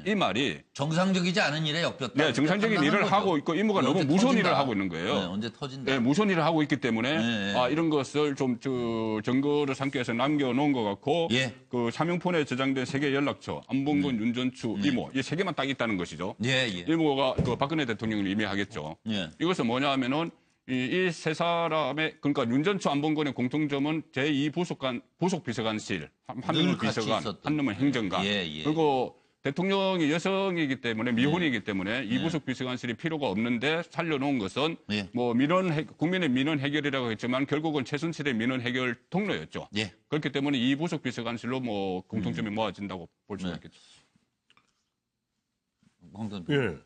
이 말이 정상적이지 않은 일에 엮였다. 네, 정상적인 일을 거죠. 하고 있고 이모가 너무 무서운 일을 하고 있는 거예요. 네, 언제 터진다. 네, 무서운 일을 하고 있기 때문에 이런 것을 좀 증거를 삼기 위해서 남겨놓은 것 같고 그 사명폰에 저장된 3개 연락처 안봉근, 윤전추, 이모 이 3개만 딱 있다는 것이죠. 이모가 그 박근혜 대통령을 임의하겠죠. 이것은 뭐냐 하면은 이 세 사람의 그러니까 윤전추 안봉근의 공통점은 제2부속 비서관실 한 명은 비서관, 한 명은 행정관 그리고 대통령이 여성이기 때문에 미혼이기 때문에 이부속 비서관실이 필요가 없는데 살려놓은 것은 뭐 국민의 민원 해결이라고 했지만 결국은 최순실의 민원 해결 통로였죠. 그렇기 때문에 이부속 비서관실로 뭐 공통점이 모아진다고 볼 수가 있겠죠. 예.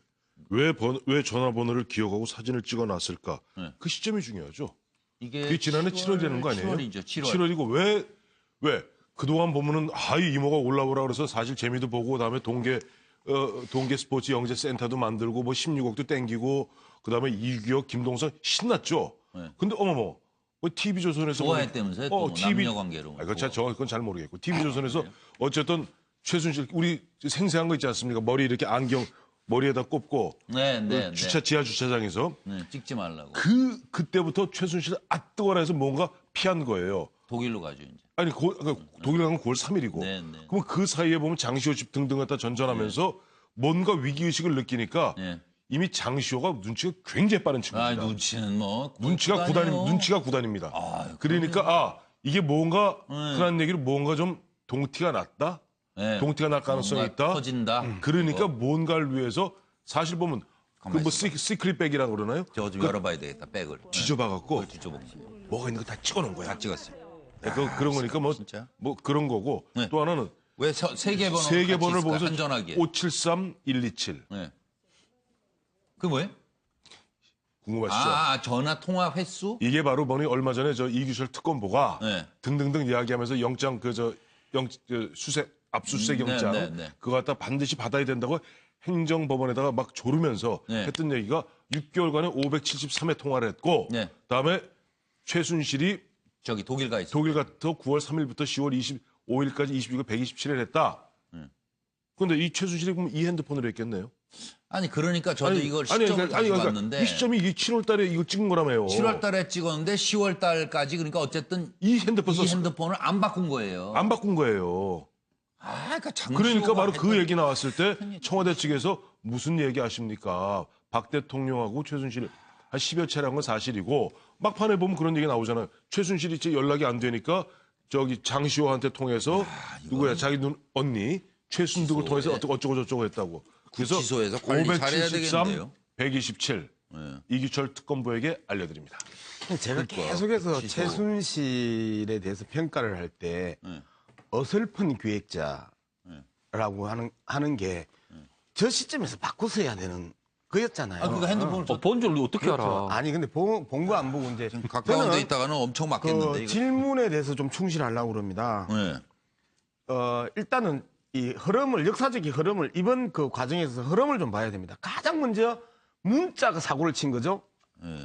왜 전화번호를 기억하고 사진을 찍어놨을까? 그 시점이 중요하죠. 그게 지난해 7월 되는 거 아니에요? 7월이죠. 7월이고 왜? 그동안 보면은 이 이모가 올라오라 그래서 사실 재미도 보고 그다음에 동계 스포츠 영재 센터도 만들고 뭐 16억도 땡기고 그다음에 이규혁, 김동선 신났죠. 근데 어머머. 뭐 TV조선에서 좋아했다면서요? 또 남녀 관계로. 그건 잘 모르겠고 TV조선에서 어쨌든 최순실 우리 생생한 거 있지 않습니까? 머리 이렇게 안경 머리에다 꼽고 지하 주차장에서 찍지 말라고. 그때부터 최순실 뜨거라 해서 뭔가 피한 거예요. 독일로 가죠 이제. 아니 독일 간 건 9월 3일이고. 그럼 그 사이에 보면 장시호 집 등등 갖다 전전하면서 뭔가 위기 의식을 느끼니까 이미 장시호가 눈치가 굉장히 빠른 친구입니다. 눈치는 뭐 눈치가 구단입니다. 그러니까 이게 뭔가 흔한 얘기로 뭔가 좀 동티가 났다. 동티가 날 가능성이 있다. 터진다. 그러니까 뭔가를 위해서 사실 보면 그 뭐 시크릿 백이라고 그러나요? 저거 좀 열어봐야 되겠다. 백을. 뒤져봐갖고 뭐가 있는 거 다 찍어놓은 거야. 다 찍었어요. 그런 거니까 뭐 그런 거고 또 하나는 왜 세계 번호를 보면서 한전하게 573127. 그 뭐예요? 궁금하시죠? 전화 통화 횟수? 이게 바로 얼마 전에 이규철 특검보가 등등등 이야기하면서 영장 압수수색 영장 그거 갖다 반드시 받아야 된다고 행정법원에다가 막 조르면서 했던 얘기가 6개월간에 573회 통화를 했고 그다음에 최순실이 독일 가 있어. 독일 가서 9월 3일부터 10월 25일까지 26일 127일 했다. 그런데 이 최순실이 그럼 이 핸드폰으로 했겠네요. 아니 그러니까 저도 이걸 시점을 다시 봤는데 이 시점이 이게 7월 달에 이거 찍은 거라며요. 7월 달에 찍었는데 10월 달까지 그러니까 어쨌든 이 핸드폰을 안 바꾼 거예요. 안 바꾼 거예요. 그러니까 바로 그 얘기 나왔을 때 청와대 측에서 무슨 얘기 하십니까? 박 대통령하고 최순실 한 10여 차례 한 건 사실이고 막판에 보면 그런 얘기 나오잖아요. 최순실이 이제 연락이 안 되니까 장시호한테 통해서 누구야 자기 언니 최순득을 통해서 어쩌고 저쩌고 했다고. 그래서 573, 127 이규철 특검부에게 알려드립니다. 제가 계속해서 최순실에 대해서 평가를 할 때 어설픈 기획자라고 하는 게 저 시점에서 바꿔서 해야 되는 거였잖아요. 그러니까 핸드폰을 본 줄 어떻게 알아? 아니 근데 본 거 안 보고 이제 가까운 데 있다가는 엄청 맞겠는데. 질문에 대해서 좀 충실하려고 그럽니다. 일단은 이 역사적인 흐름을 이번 그 과정에서 흐름을 좀 봐야 됩니다. 가장 먼저 문자가 사고를 친 거죠.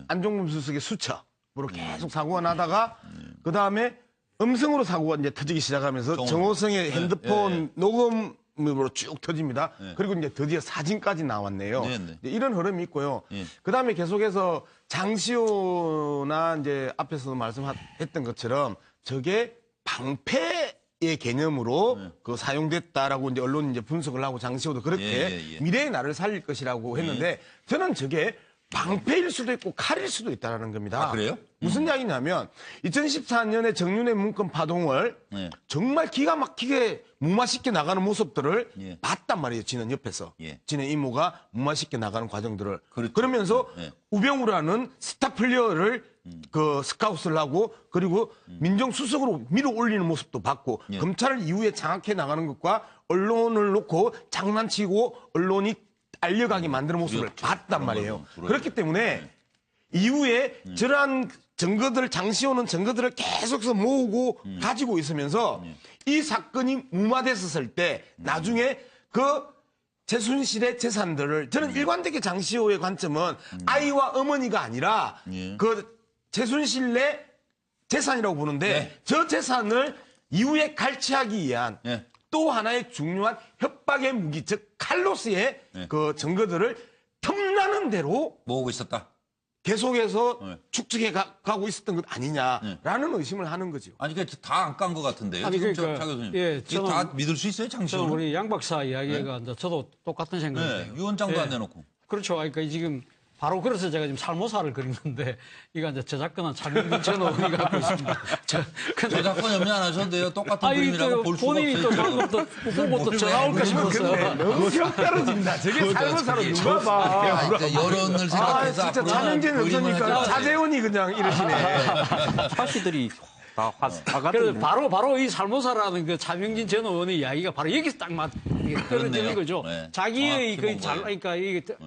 안종범 수석의 수첩으로 계속 사고가 나다가 그 다음에 음성으로 사고가 이제 터지기 시작하면서 정호성의 핸드폰 녹음으로 쭉 터집니다. 그리고 이제 드디어 사진까지 나왔네요. 이런 흐름이 있고요. 그 다음에 계속해서 장시호나 이제 앞에서도 말씀했던 것처럼 저게 방패의 개념으로 그 사용됐다라고 이제 언론이 이제 분석을 하고 장시호도 그렇게 미래의 나를 살릴 것이라고 했는데 저는 저게 방패일 수도 있고 칼일 수도 있다는 겁니다. 아, 그래요? 무슨 이야기냐면 2014년에 정윤회 문건 파동을 정말 기가 막히게 무마시켜 나가는 모습들을 봤단 말이에요. 지는 옆에서. 지는 이모가 무마시켜 나가는 과정들을. 그렇죠. 그러면서 우병우라는 스타 플레이어를 그 스카웃을 하고 그리고 민정수석으로 밀어 올리는 모습도 봤고 검찰을 이후에 장악해 나가는 것과 언론을 놓고 장난치고 언론이 알려가게 만드는 모습을 봤단 말이에요. 그렇기 때문에 이후에 저러한 증거들, 장시호는 증거들을 계속해서 모으고 가지고 있으면서 이 사건이 무마됐었을 때 나중에 그 최순실의 재산들을 저는 일관되게 장시호의 관점은 아이와 어머니가 아니라 그 최순실의 재산이라고 보는데 저 재산을 이후에 갈취하기 위한 또 하나의 중요한 협박의 무기, 즉 칼로스의 그 증거들을 틈나는 대로 모으고 있었다. 계속해서 축적해 가고 있었던 것 아니냐라는 의심을 하는 거죠. 아니, 그러니까 다 안 깐 것 같은데요. 아니, 지금 그러니까, 차 교수님. 예, 이거 다 믿을 수 있어요, 장시호는? 저는 우리 양 박사 이야기가 이제 저도 똑같은 생각이에요. 유언장도 안 내놓고. 그렇죠. 그러니까 지금 바로 그래서 제가 지금 살모사를 그린 건데 이거 이제 저작권은 차명진 전 의원이 갖고 있습니다. 저작권 염려 안 하셔도 돼요. 똑같은 그림이라고 볼 수가 없어요. 본인이 또 그런 것도 보고 또 전화 올까 싶어서. 너무 격 떨어진다. 저게 살모사로 누가 봐. 여론을 생각해서 진짜 차명진 의원이니까 차재원이 그냥 이러시네. 차시들이 다 화가 그래서 바로 이 살모사라는 그 차명진 전 의원의 이야기가 바로 여기서 딱 떨어지는 거죠. 자기의 그러니까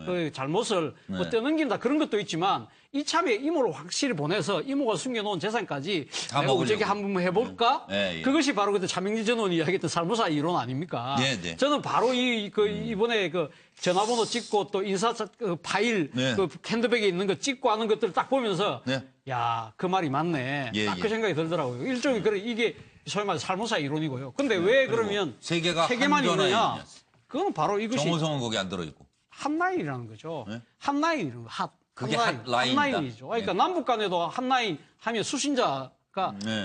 그 잘못을 뭐 떠넘긴다 그런 것도 있지만 이참에 이모를 확실히 보내서 이모가 숨겨놓은 재산까지 내가 어떻게 한번 해볼까? 그것이 바로 그때 차명진 전 의원이 이야기했던 살모사 이론 아닙니까? 저는 바로 이번에 그 전화번호 찍고 또 인사 그 파일 그 핸드백에 있는 거 찍고 하는 것들을 딱 보면서 야, 그 말이 맞네. 딱 그 생각이 들더라고요. 일종의 그래 이게 소위 말해 살모사 이론이고요. 근데 왜 그러면 세 개만 있느냐? 그건 바로 이것이 정호성은 거기 안 들어있고. 핫라인이라는 거죠. 핫라인이라는 거. 그게 핫라인이죠. 그러니까 남북 간에도 핫라인 하면 수신자가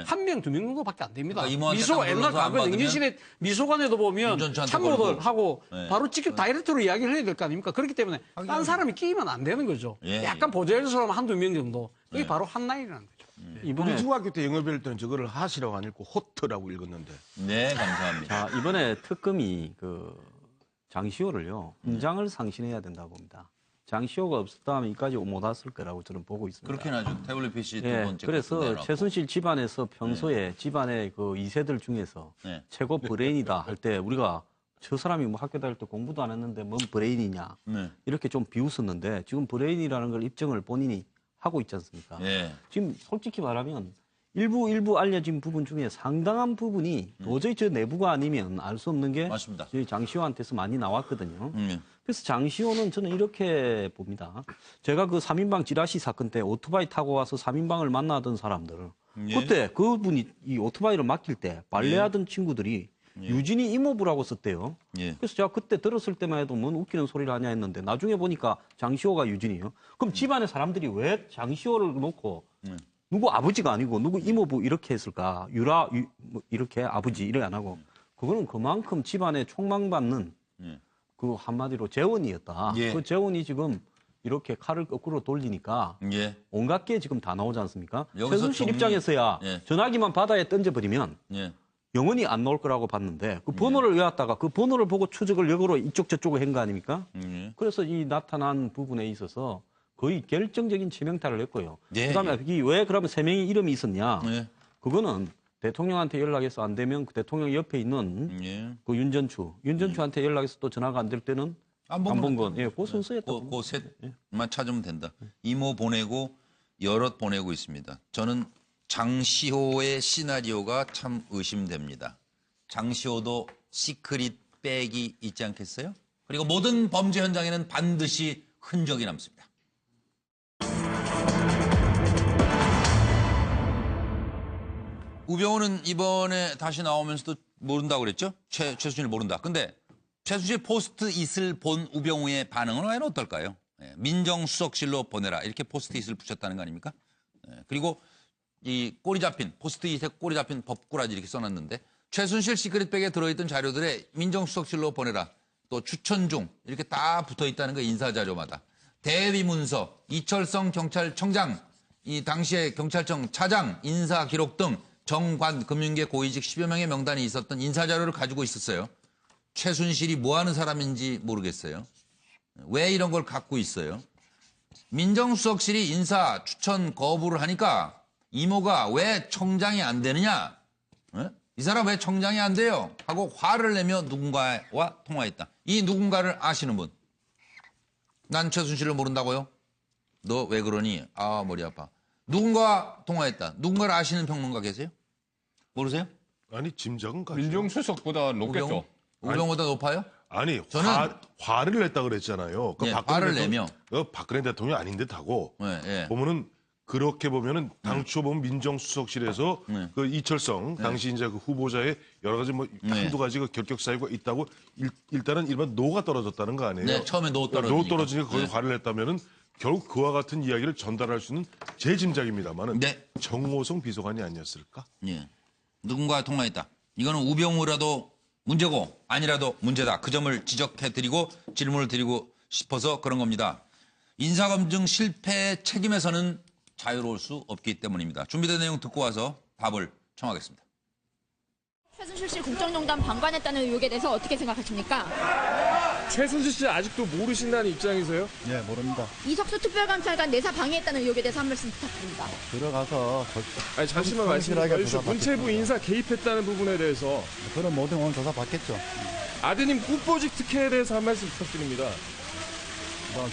한 명, 두 명 정도밖에 안 됩니다. 미소 옛날 과거 냉진실의 미소관에도 보면 참모들 하고 바로 직접 다이렉트로 이야기를 해야 될 거 아닙니까? 그렇기 때문에 딴 사람이 끼면 안 되는 거죠. 약간 보조해줄 사람 한두 명 정도. 그게 바로 핫라인이라는 거죠. 우리 중학교 때 영어 배울 때는 저거를 하시라고 안 읽고 호트라고 읽었는데. 네, 감사합니다. 자, 이번에 특검이 그 장시호를요, 인장을 상신해야 된다고 봅니다. 장시호가 없었다면 이까지 못 왔을 거라고 저는 보고 있습니다. 그렇긴 하죠. 태블릿 PC 두 번째. 그래서 최순실 집안에서 평소에 집안의 그 2세들 중에서 최고 브레인이다 할 때 우리가 저 사람이 뭐 학교 다닐 때 공부도 안 했는데 뭔 브레인이냐 이렇게 좀 비웃었는데 지금 브레인이라는 걸 입증을 본인이 하고 있지 않습니까? 지금 솔직히 말하면 일부 알려진 부분 중에 상당한 부분이 도저히 저 내부가 아니면 알 수 없는 게 맞습니다. 저희 장시호한테서 많이 나왔거든요. 그래서 장시호는 저는 이렇게 봅니다. 제가 그 3인방 찌라시 사건 때 오토바이 타고 와서 3인방을 만나던 사람들 그때 그분이 이 오토바이를 맡길 때 발레하던 친구들이 유진이 이모부라고 썼대요. 그래서 제가 그때 들었을 때만 해도 뭔 웃기는 소리를 하냐 했는데 나중에 보니까 장시호가 유진이에요. 그럼 집안의 사람들이 왜 장시호를 놓고 누구 아버지가 아니고 누구 이모부 이렇게 했을까? 뭐 이렇게 아버지 이렇게 안 하고 그거는 그만큼 집안에 촉망받는 그 한마디로 재원이었다. 그 재원이 지금 이렇게 칼을 거꾸로 돌리니까 온갖 게 지금 다 나오지 않습니까? 최순실 입장에서야 전화기만 바다에 던져버리면 영원히 안 나올 거라고 봤는데 그 번호를 외웠다가 그 번호를 보고 추적을 역으로 이쪽 저쪽을 한 거 아닙니까? 그래서 이 나타난 부분에 있어서 거의 결정적인 치명타를 했고요. 그다음에 왜 그러면 3명의 이름이 있었냐? 그거는 대통령한테 연락해서 안 되면 그 대통령 옆에 있는 그 윤전추한테 연락해서 또 전화가 안 될 때는 안봉건, 그 순서였다. 그 셋만 찾으면 된다. 이모 보내고 여럿 보내고 있습니다. 저는 장시호의 시나리오가 참 의심됩니다. 장시호도 시크릿 백이 있지 않겠어요? 그리고 모든 범죄 현장에는 반드시 흔적이 남습니다. 우병우는 이번에 다시 나오면서도 모른다고 그랬죠? 최순실 모른다. 근데 최순실 포스트잇을 본 우병우의 반응은 과연 어떨까요? 민정수석실로 보내라. 이렇게 포스트잇을 붙였다는 거 아닙니까? 그리고 이 꼬리 잡힌, 포스트잇에 꼬리 잡힌 법꾸라지 이렇게 써놨는데 최순실 시크릿백에 들어있던 자료들에 민정수석실로 보내라. 또 추천 중 이렇게 다 붙어있다는 거 인사자료마다. 대위 문서, 이철성 경찰청장, 이 당시에 경찰청 차장, 인사 기록 등 정관 금융계 고위직 10여 명의 명단이 있었던 인사자료를 가지고 있었어요. 최순실이 뭐 하는 사람인지 모르겠어요. 왜 이런 걸 갖고 있어요? 민정수석실이 인사 추천 거부를 하니까 이모가 왜 청장이 안 되느냐? 이 사람 왜 청장이 안 돼요? 하고 화를 내며 누군가와 통화했다. 이 누군가를 아시는 분? 난 최순실을 모른다고요? 너 왜 그러니? 아, 머리 아파. 누군가와 통화했다. 누군가를 아시는 평론가 계세요? 모르세요? 아니, 짐작은 가죠. 민정수석보다 높겠죠. 우병우보다 높아요? 아니, 저는 화를 냈다 그랬잖아요. 그 네, 화를 내며. 박근혜 대통령 아닌 듯하고 네. 보면은 그렇게 보면은 당초 보면 민정수석실에서 그 이철성 당시 이제 그 후보자의 여러 가지 뭐 한두 가지 그 결격 사유가 있다고 일단은 일반 노가 떨어졌다는 거 아니에요? 네, 처음에 노 떨어지니까 거기 화를 냈다면은 결국 그와 같은 이야기를 전달할 수 있는 제 짐작입니다만은 정호성 비서관이 아니었을까? 예. 누군가와 통화했다. 이거는 우병우라도 문제고 아니라도 문제다. 그 점을 지적해드리고 질문을 드리고 싶어서 그런 겁니다. 인사검증 실패 책임에서는 자유로울 수 없기 때문입니다. 준비된 내용 듣고 와서 답을 청하겠습니다. 최순실 씨 국정농단 방관했다는 의혹에 대해서 어떻게 생각하십니까? 최순실 씨 아직도 모르신다는 입장이세요? 네, 모릅니다. 이석수 특별감찰관 내사 방해했다는 의혹에 대해서 한 말씀 부탁드립니다. 들어가서 아니, 잠시만 말씀 주시죠. 문체부 인사 개입했다는 부분에 대해서 그런 모든 오늘 조사 받겠죠. 아드님 후보직 특혜에 대해서 한 말씀 부탁드립니다.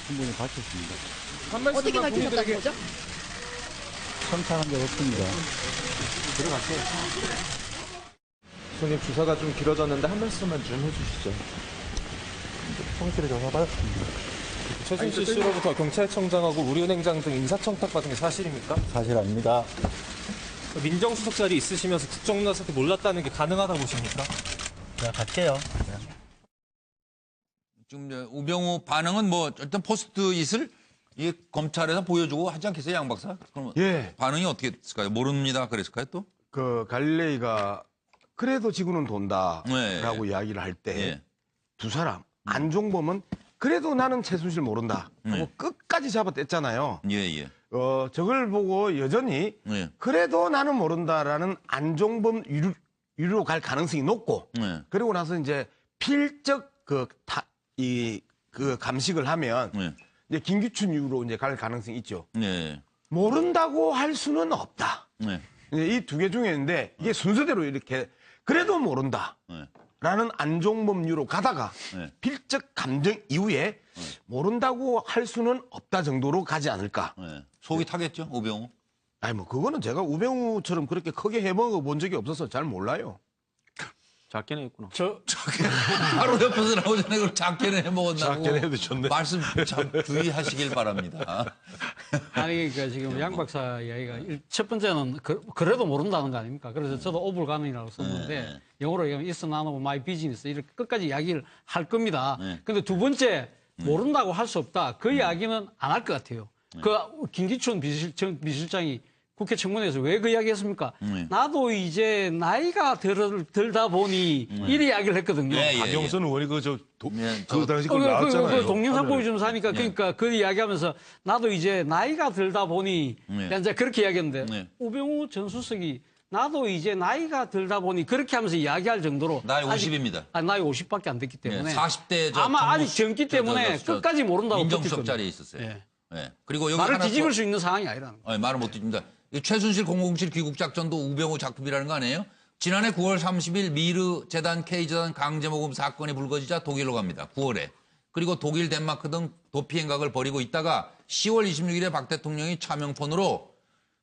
충분히 밝혔습니다. 한 말씀만 어떻게 밝히셨다는 거죠? 청탁한 적 없습니다. 들어갈게요. 손님 주사가 좀 길어졌는데 한 말씀만 좀 해주시죠. 성실히 조사받았습니다. 최순실 씨로부터 경찰청장하고 우리은행장 등 인사청탁 받은 게 사실입니까? 사실 아닙니다. 민정수석 자리 있으시면서 국정농단 사태 몰랐다는 게 가능하다 보십니까? 자, 갈게요. 지금 우병우 반응은 뭐 일단 포스트잇을 이 검찰에서 보여주고 하지 않겠어요, 양 박사? 그럼 반응이 어떻게 됐을까요? 모릅니다. 그랬을까요, 또? 그 갈릴레이가 그래도 지구는 돈다라고 이야기를 할 때 두 사람 안종범은 그래도 나는 최순실 모른다 하고 끝까지 잡아댔잖아요. 저걸 보고 여전히 그래도 나는 모른다라는 안종범 유로 갈 가능성이 높고 그리고 나서 이제 필적 그 감식을 하면 이제 김기춘 이후로 이제 갈 가능성이 있죠. 모른다고 할 수는 없다. 이 두 개 중에 있는데 이게 순서대로 이렇게 그래도 모른다. 라는 안종범유로 가다가 필적 감정 이후에 모른다고 할 수는 없다 정도로 가지 않을까. 속이 타겠죠, 우병우? 아니 뭐 그거는 제가 우병우처럼 그렇게 크게 해먹어 본 적이 없어서 잘 몰라요. 작게는 했구나. 바로 옆에서 나오잖아요. 그걸 작게는 해먹었나고. 작게는 해도 좋네. 말씀 참 주의하시길 바랍니다. 아니, 그러니까 지금 양 박사 이야기가 첫 번째는 그래도 모른다는 거 아닙니까? 그래서 저도 오불가능이라고 썼는데 영어로 얘기하면 It's none of my business 이렇게 끝까지 이야기를 할 겁니다. 근데 두 번째 모른다고 할 수 없다. 그 이야기는 안 할 것 같아요. 그 김기춘 비실장이 국회 청문회에서 왜 그 이야기 했습니까? 나도 이제 나이가 들다 보니 이래 이야기를 했거든요. 박영선 의원이 그 당시 그걸 나왔잖아요. 동영상 보여주면서 하니까 그러니까 그 이야기하면서 나도 이제 나이가 들다 보니 이제 그렇게 이야기했는데 우병우 전 수석이 나도 이제 나이가 들다 보니 그렇게 하면서 이야기할 정도로 나이 50입니다. 나이 50밖에 안 됐기 때문에 40대 아마 아직 젊기 때문에 끝까지 모른다고 민정수석 자리에 있었어요. 그리고 여기 말을 뒤집을 수 있는 상황이 아니라는 거예요. 말을 못 뒤집니다. 최순실 007 귀국 작전도 우병우 작품이라는 거 아니에요? 지난해 9월 30일 미르 재단 K재단 강제모금 사건이 불거지자 독일로 갑니다. 9월에. 그리고 독일, 덴마크 등 도피 행각을 벌이고 있다가 10월 26일에 박 대통령이 차명폰으로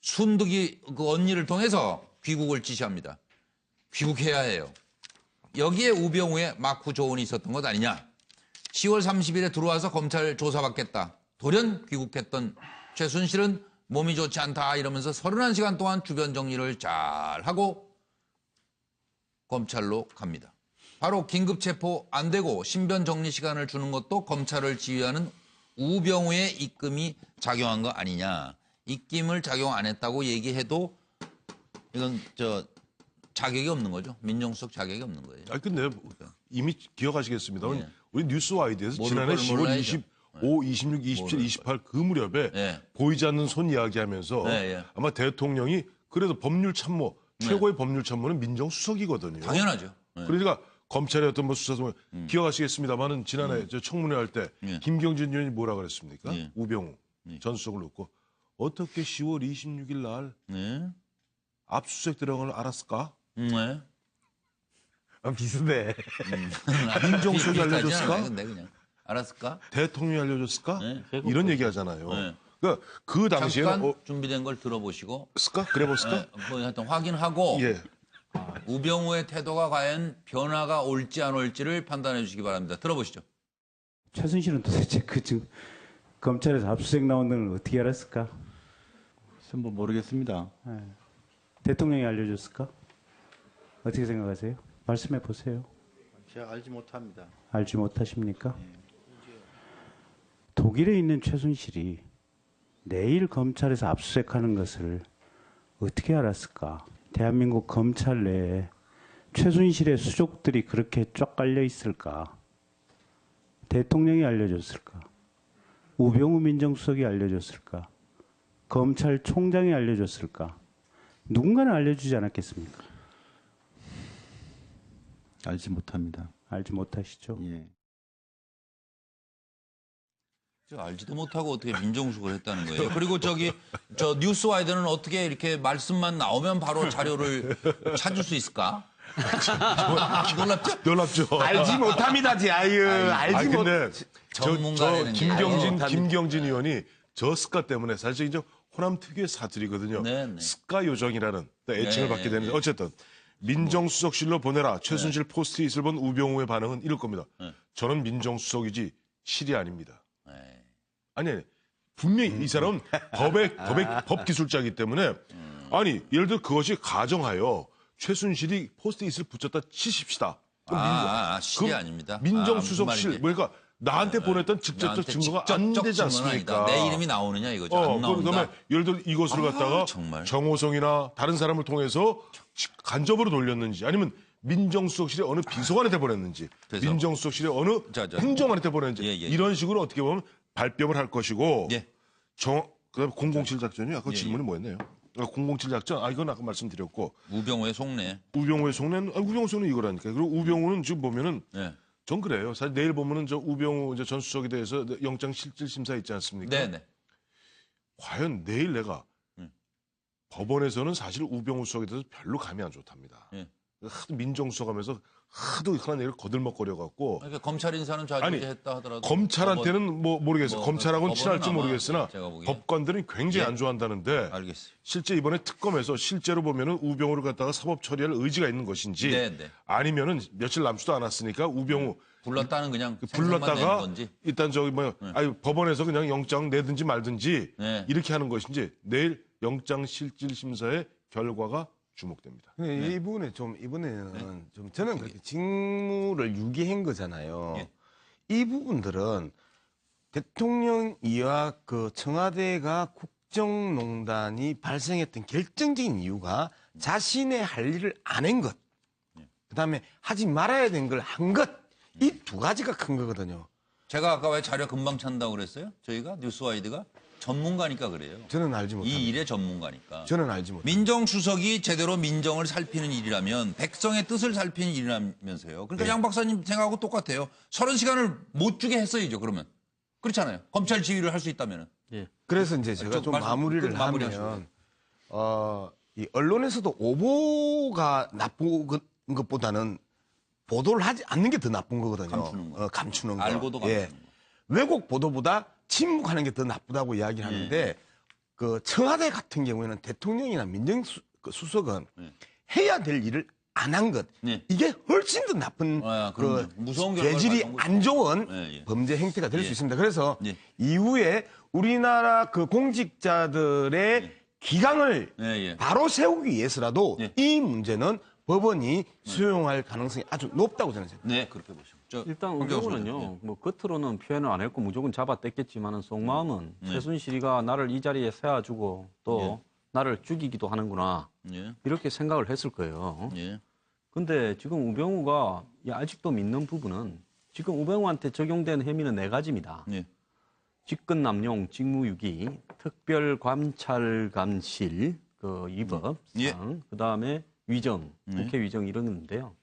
순득이 그 언니를 통해서 귀국을 지시합니다. 귀국해야 해요. 여기에 우병우의 막후 조언이 있었던 것 아니냐. 10월 30일에 들어와서 검찰 조사받겠다. 돌연 귀국했던 최순실은 몸이 좋지 않다 이러면서 31시간 동안 주변 정리를 잘 하고 검찰로 갑니다. 바로 긴급 체포 안 되고 신변 정리 시간을 주는 것도 검찰을 지휘하는 우병우의 입김이 작용한 거 아니냐. 입김을 작용 안 했다고 얘기해도 이건 자격이 없는 거죠. 민정수석 자격이 없는 거예요. 근데 이미 기억하시겠습니다. 우리 뉴스와이드에서 지난해 10월 5, 26, 27, 28 그 무렵에 보이지 않는 손 이야기하면서 아마 대통령이 그래도 법률 참모, 최고의 법률 참모는 민정수석이거든요. 당연하죠. 그러니까 검찰의 어떤 뭐 수사소 기억하시겠습니다만은 지난해 저 청문회 할 때 김경진 의원이 뭐라 그랬습니까? 우병우 전 수석을 놓고 어떻게 10월 26일 날 압수수색 들어간 걸 알았을까? 비슷해. 민정수석이 알려줬을까? 근데 그냥 알았을까? 대통령이 알려줬을까? 이런 얘기하잖아요. 그러니까 그 당시에는 잠깐 준비된 걸 들어보시고 쓸까? 그래 볼까? 뭐 하여튼 확인하고 우병우의 태도가 과연 변화가 올지 안 올지를 판단해 주시기 바랍니다. 들어보시죠. 최순실은 도대체 검찰에서 압수수색 나온다는 걸 어떻게 알았을까? 뭐 모르겠습니다. 대통령이 알려줬을까? 어떻게 생각하세요? 말씀해 보세요. 제가 알지 못합니다. 알지 못하십니까? 독일에 있는 최순실이 내일 검찰에서 압수수색하는 것을 어떻게 알았을까? 대한민국 검찰 내에 최순실의 수족들이 그렇게 쫙 깔려 있을까? 대통령이 알려줬을까? 우병우 민정수석이 알려줬을까? 검찰총장이 알려줬을까? 누군가는 알려주지 않았겠습니까? 알지 못합니다. 알지 못하시죠? 예. 알지도 못하고 어떻게 민정수석을 했다는 거예요. 그리고 저 뉴스와이드는 어떻게 이렇게 말씀만 나오면 바로 자료를 찾을 수 있을까? 놀랍죠? 놀랍죠. 알지 못합니다, 아유. 알지 못. 근데 저 김경진 의원이 저 습가 때문에 사실 이제 호남 특유의 사투리거든요. 습가 요정이라는 애칭을 받게 되는데 어쨌든 민정수석실로 보내라. 최순실 포스트잇을 본 우병우의 반응은 이럴 겁니다. 저는 민정수석이지 실이 아닙니다. 아니 분명히 이 사람은 법 기술자이기 때문에 아니 예를 들어 그것이 가정하여 최순실이 포스트잇을 붙였다 치십시다. 실이 아닙니다. 민정수석실 그러니까 나한테 보냈던 직접적 증거가 안 되지 않습니까? 내 이름이 나오느냐 이거죠. 안 나온다. 그다음에 예를 들어 이것을 갖다가 정호성이나 다른 사람을 통해서 간접으로 돌렸는지 아니면 민정수석실의 어느 비서관한테 보냈는지 민정수석실의 어느 행정관한테 보냈는지 이런 식으로 어떻게 보면 발뺌을 할 것이고 그다음에 007 작전이 아까 질문이 뭐였나요? 007 작전 이건 아까 말씀드렸고 우병우의 속내. 우병우의 속내는 이거라니까. 그리고 우병우는 지금 보면은 전 그래요. 사실 내일 보면은 저 우병우 전 수석에 대해서 영장 실질 심사 있지 않습니까? 네네. 과연 내일 내가 법원에서는 사실 우병우 수석에 대해서 별로 감이 안 좋답니다. 하도 민정수석하면서 하도 그런 얘기를 거들먹거려갖고. 그러니까 검찰 인사는 좌지우지했다 하더라도. 검찰한테는 뭐 모르겠어요. 검찰하고는 친할지 모르겠으나 법관들은 굉장히 안 좋아한다는데. 알겠어요. 실제 이번에 특검에서 실제로 보면은 우병우를 갖다가 사법 처리할 의지가 있는 것인지 아니면은 며칠 남지도 않았으니까 우병우 불렀다는 그냥 불렀다가 건지. 일단 법원에서 그냥 영장 내든지 말든지 이렇게 하는 것인지 내일 영장 실질 심사의 결과가 주목됩니다. 이 부분에 이번에는 저는 그렇게 직무를 유기한 거잖아요. 이 부분들은 대통령이와 그 청와대가 국정농단이 발생했던 결정적인 이유가 자신의 할 일을 안 한 것, 그다음에 하지 말아야 된 걸 한 것, 이 두 가지가 큰 거거든요. 제가 아까 왜 자료 금방 찬다고 그랬어요? 저희가 뉴스와이드가 전문가니까 그래요. 저는 알지 못합니다. 이 일의 전문가니까. 저는 알지 못합니다. 민정수석이 제대로 민정을 살피는 일이라면 백성의 뜻을 살피는 일이라면서요. 그러니까 양 박사님 생각하고 똑같아요. 30시간을 못 주게 했어야죠. 그러면. 그렇잖아요. 검찰 지휘를 할 수 있다면은. 그래서 이제 제가 좀 마무리를 하면 이 언론에서도 오보가 나쁜 것보다는 보도를 하지 않는 게 더 나쁜 거거든요. 감추는 거. 알고도 감추는 거. 왜곡 보도보다 침묵하는 게 더 나쁘다고 이야기를 하는데 그 청와대 같은 경우에는 대통령이나 민정수석은 해야 될 일을 안 한 것, 이게 훨씬 더 나쁜 그 무서운 죄질이 안 좋은 범죄 행태가 될 수 있습니다. 그래서 이후에 우리나라 그 공직자들의 기강을 바로 세우기 위해서라도 이 문제는 법원이 수용할 가능성이 아주 높다고 저는 생각합니다. 네, 그렇게 보시죠. 일단 우병우는요, 뭐 겉으로는 표현을 안 했고 무조건 잡아댔겠지만은 속마음은 최순실이가 나를 이 자리에 세워주고 또 나를 죽이기도 하는구나 이렇게 생각을 했을 거예요. 근데 지금 우병우가 아직도 믿는 부분은 지금 우병우한테 적용된 혐의는 4가지입니다. 직권남용, 직무유기, 특별감찰관실 그 위법상, 그다음에 위정, 국회 위정 이런 건데요.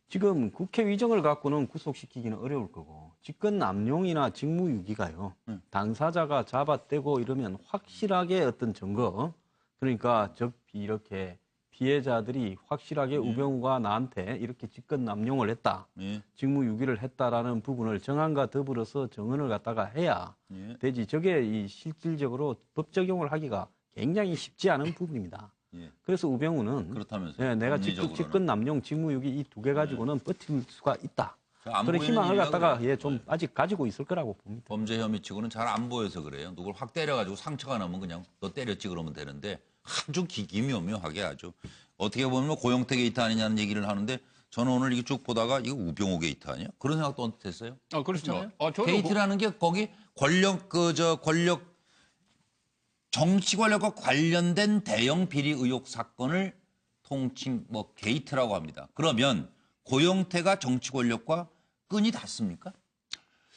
지금 국회 위정을 갖고는 구속시키기는 어려울 거고 직권남용이나 직무유기가요. 당사자가 잡아떼고 이러면 확실하게 어떤 증거, 그러니까 이렇게 피해자들이 확실하게 우병우가 나한테 이렇게 직권남용을 했다, 직무유기를 했다라는 부분을 정황과 더불어서 정언을 갖다가 해야 되지. 저게 이 실질적으로 법 적용을 하기가 굉장히 쉽지 않은 부분입니다. 그래서 우병우는 그렇다면서요. 내가 직권남용, 직무유기 이 두 개 가지고는 버틸 수가 있다. 그런 희망을 갖다가 좀 아직 가지고 있을 거라고 봅니다. 범죄 혐의 치고는 잘 안 보여서 그래요. 누굴 확 때려가지고 상처가 나면 그냥 너 때렸지 그러면 되는데 아주 기기묘묘하게 아주 어떻게 보면 고영태 게이트 아니냐는 얘기를 하는데 저는 오늘 이거 쭉 보다가 이거 우병우 게이트 아니야? 그런 생각도 언뜻 했어요. 그렇죠. 게이트라는 게 거기 권력 정치 권력과 관련된 대형 비리 의혹 사건을 통칭 게이트라고 합니다. 그러면 고영태가 정치 권력과 끈이 닿습니까?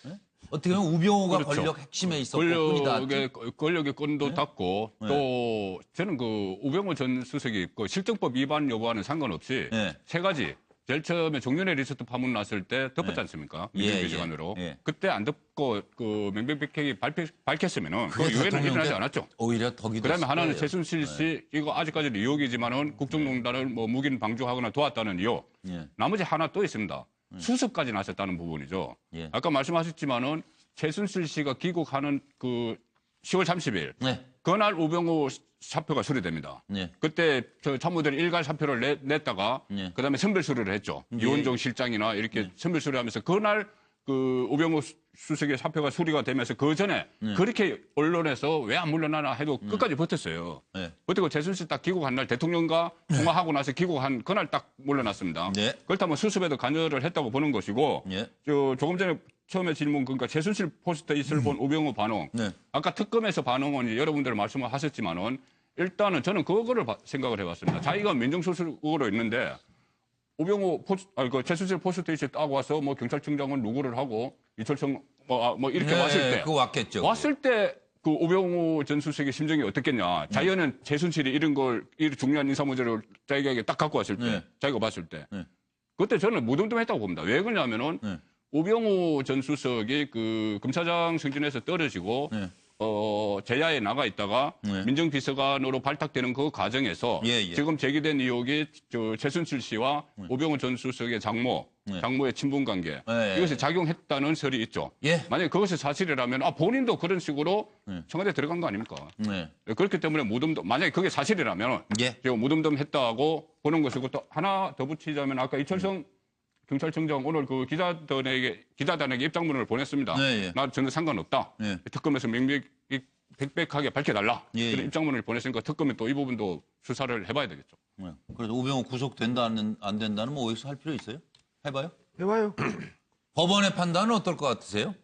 네? 어떻게 보면 우병우가 그렇죠. 권력 핵심에 있었고 끈이 닿았지. 권력의 끈도 닿고 또 저는 그 우병우 전 수석이 그 실정법 위반 여부와는 상관없이 세 가지. 제일 처음에 종려내 리스트 파문 났을 때 덮었지 않습니까? 민정비서관으로. 그때 안 덮고 그 명백하게 밝혔으면은 그 이후에는 일어나지 않았죠. 오히려 덕이 그다음에 하나는 최순실 씨 이거 아직까지는 의혹이지만은 국정농단을 무기를 방조하거나 도왔다는 의혹. 나머지 하나 또 있습니다. 수습까지 나섰다는 부분이죠. 아까 말씀하셨지만은 최순실 씨가 귀국하는 그 10월 30일 그날 우병우 사표가 수리됩니다. 그때 저 참모들이 일괄 사표를 냈다가 그다음에 선별 수리를 했죠. 이원종 실장이나 이렇게 선별 수리하면서 그날 그 우병우 수석의 사표가 수리가 되면서 그 전에 그렇게 언론에서 왜 안 물러나나 해도 끝까지 버텼어요. 버티고 최순실 딱 귀국한 날 대통령과 통화하고 나서 귀국한 그날 딱 물러났습니다. 그렇다면 수습에도 관여를 했다고 보는 것이고 조금 전에 처음에 질문 그러니까 최순실 포스트에 있을 본 우병우 반응. 아까 특검에서 반응은 여러분들 말씀을 하셨지만은 일단은 저는 그거를 생각을 해봤습니다. 자기가 민정수석으로 있는데 우병우 그 최순실 포스트잇을 따고 와서 뭐 경찰청장은 누구를 하고 이철성 뭐 이렇게 왔을 때 그거 왔겠죠. 왔을 때 그 우병우 전 수석의 심정이 어떻겠냐. 자기는 최순실이 이런 중요한 인사 문제를 자기에게 딱 갖고 왔을 때 자기가 봤을 때 그때 저는 무덤덤했다고 봅니다. 왜 그러냐면은 우병우 전 수석이 그 검사장 승진에서 떨어지고 제야에 나가 있다가 민정비서관으로 발탁되는 그 과정에서 지금 제기된 의혹이 최순실 씨와 우병우 전 수석의 장모의 친분관계 이것이 작용했다는 설이 있죠. 만약에 그것이 사실이라면 본인도 그런 식으로 청와대 들어간 거 아닙니까? 그렇기 때문에 만약에 그게 사실이라면 무덤덤했다고 보는 것이고 또 하나 더 붙이자면 아까 이철성 경찰청장 오늘 그 기자단에게 입장문을 보냈습니다. 나 전혀 상관없다. 특검에서 백백하게 밝혀달라. 그런 입장문을 보냈으니까 특검이 또 이 부분도 수사를 해봐야 되겠죠. 그래서 우병우 구속된다 안 된다는 뭐 어디서 할 필요 있어요? 해봐요? 해봐요. 법원의 판단은 어떨 것 같으세요?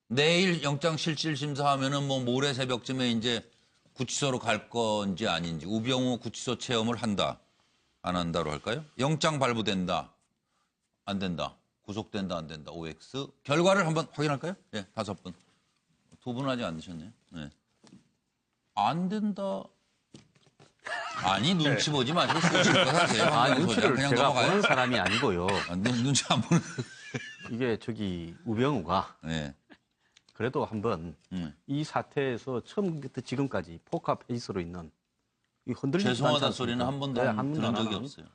내일 영장실질심사하면은 뭐 모레 새벽쯤에 이제 구치소로 갈 건지 아닌지 우병우 구치소 체험을 한다 안 한다로 할까요? 영장 발부된다. 안 된다. 구속된다. 안 된다. OX. 결과를 한번 확인할까요? 5분. 2분은 아직 안 드셨네요. 안 된다. 아니 눈치 보지 마시고 쓰실 것 같아요. 눈치를 그냥 제가 넘어가요? 보는 사람이 아니고요. 눈치 안 보는. 이게 우병우가 그래도 한번 이 사태에서 처음부터 지금까지 포카 페이스로 있는 죄송하다는 소리는 한 번도 들은 적이 없어요.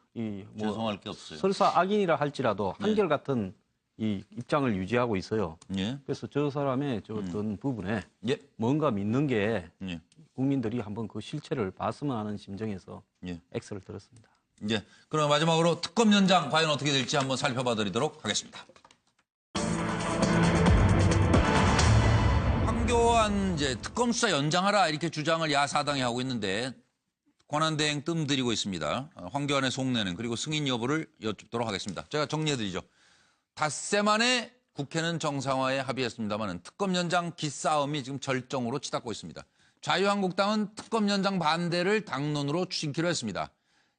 죄송할 게 없어요. 설사 악인이라 할지라도 한결같은 이 입장을 유지하고 있어요. 그래서 저 사람의 어떤 부분에 뭔가 믿는 게 국민들이 한번 그 실체를 봤으면 하는 심정에서 X를 들었습니다. 그럼 마지막으로 특검 연장 과연 어떻게 될지 한번 살펴봐 드리도록 하겠습니다. 황교안 특검 수사 연장하라 이렇게 주장을 야사당이 하고 있는데 권한대행 뜸들이고 있습니다. 황교안의 속내는 그리고 승인 여부를 여쭙도록 하겠습니다. 제가 정리해드리죠. 닷새 만에 국회는 정상화에 합의했습니다만 특검 연장 기싸움이 지금 절정으로 치닫고 있습니다. 자유한국당은 특검 연장 반대를 당론으로 추진키로 했습니다.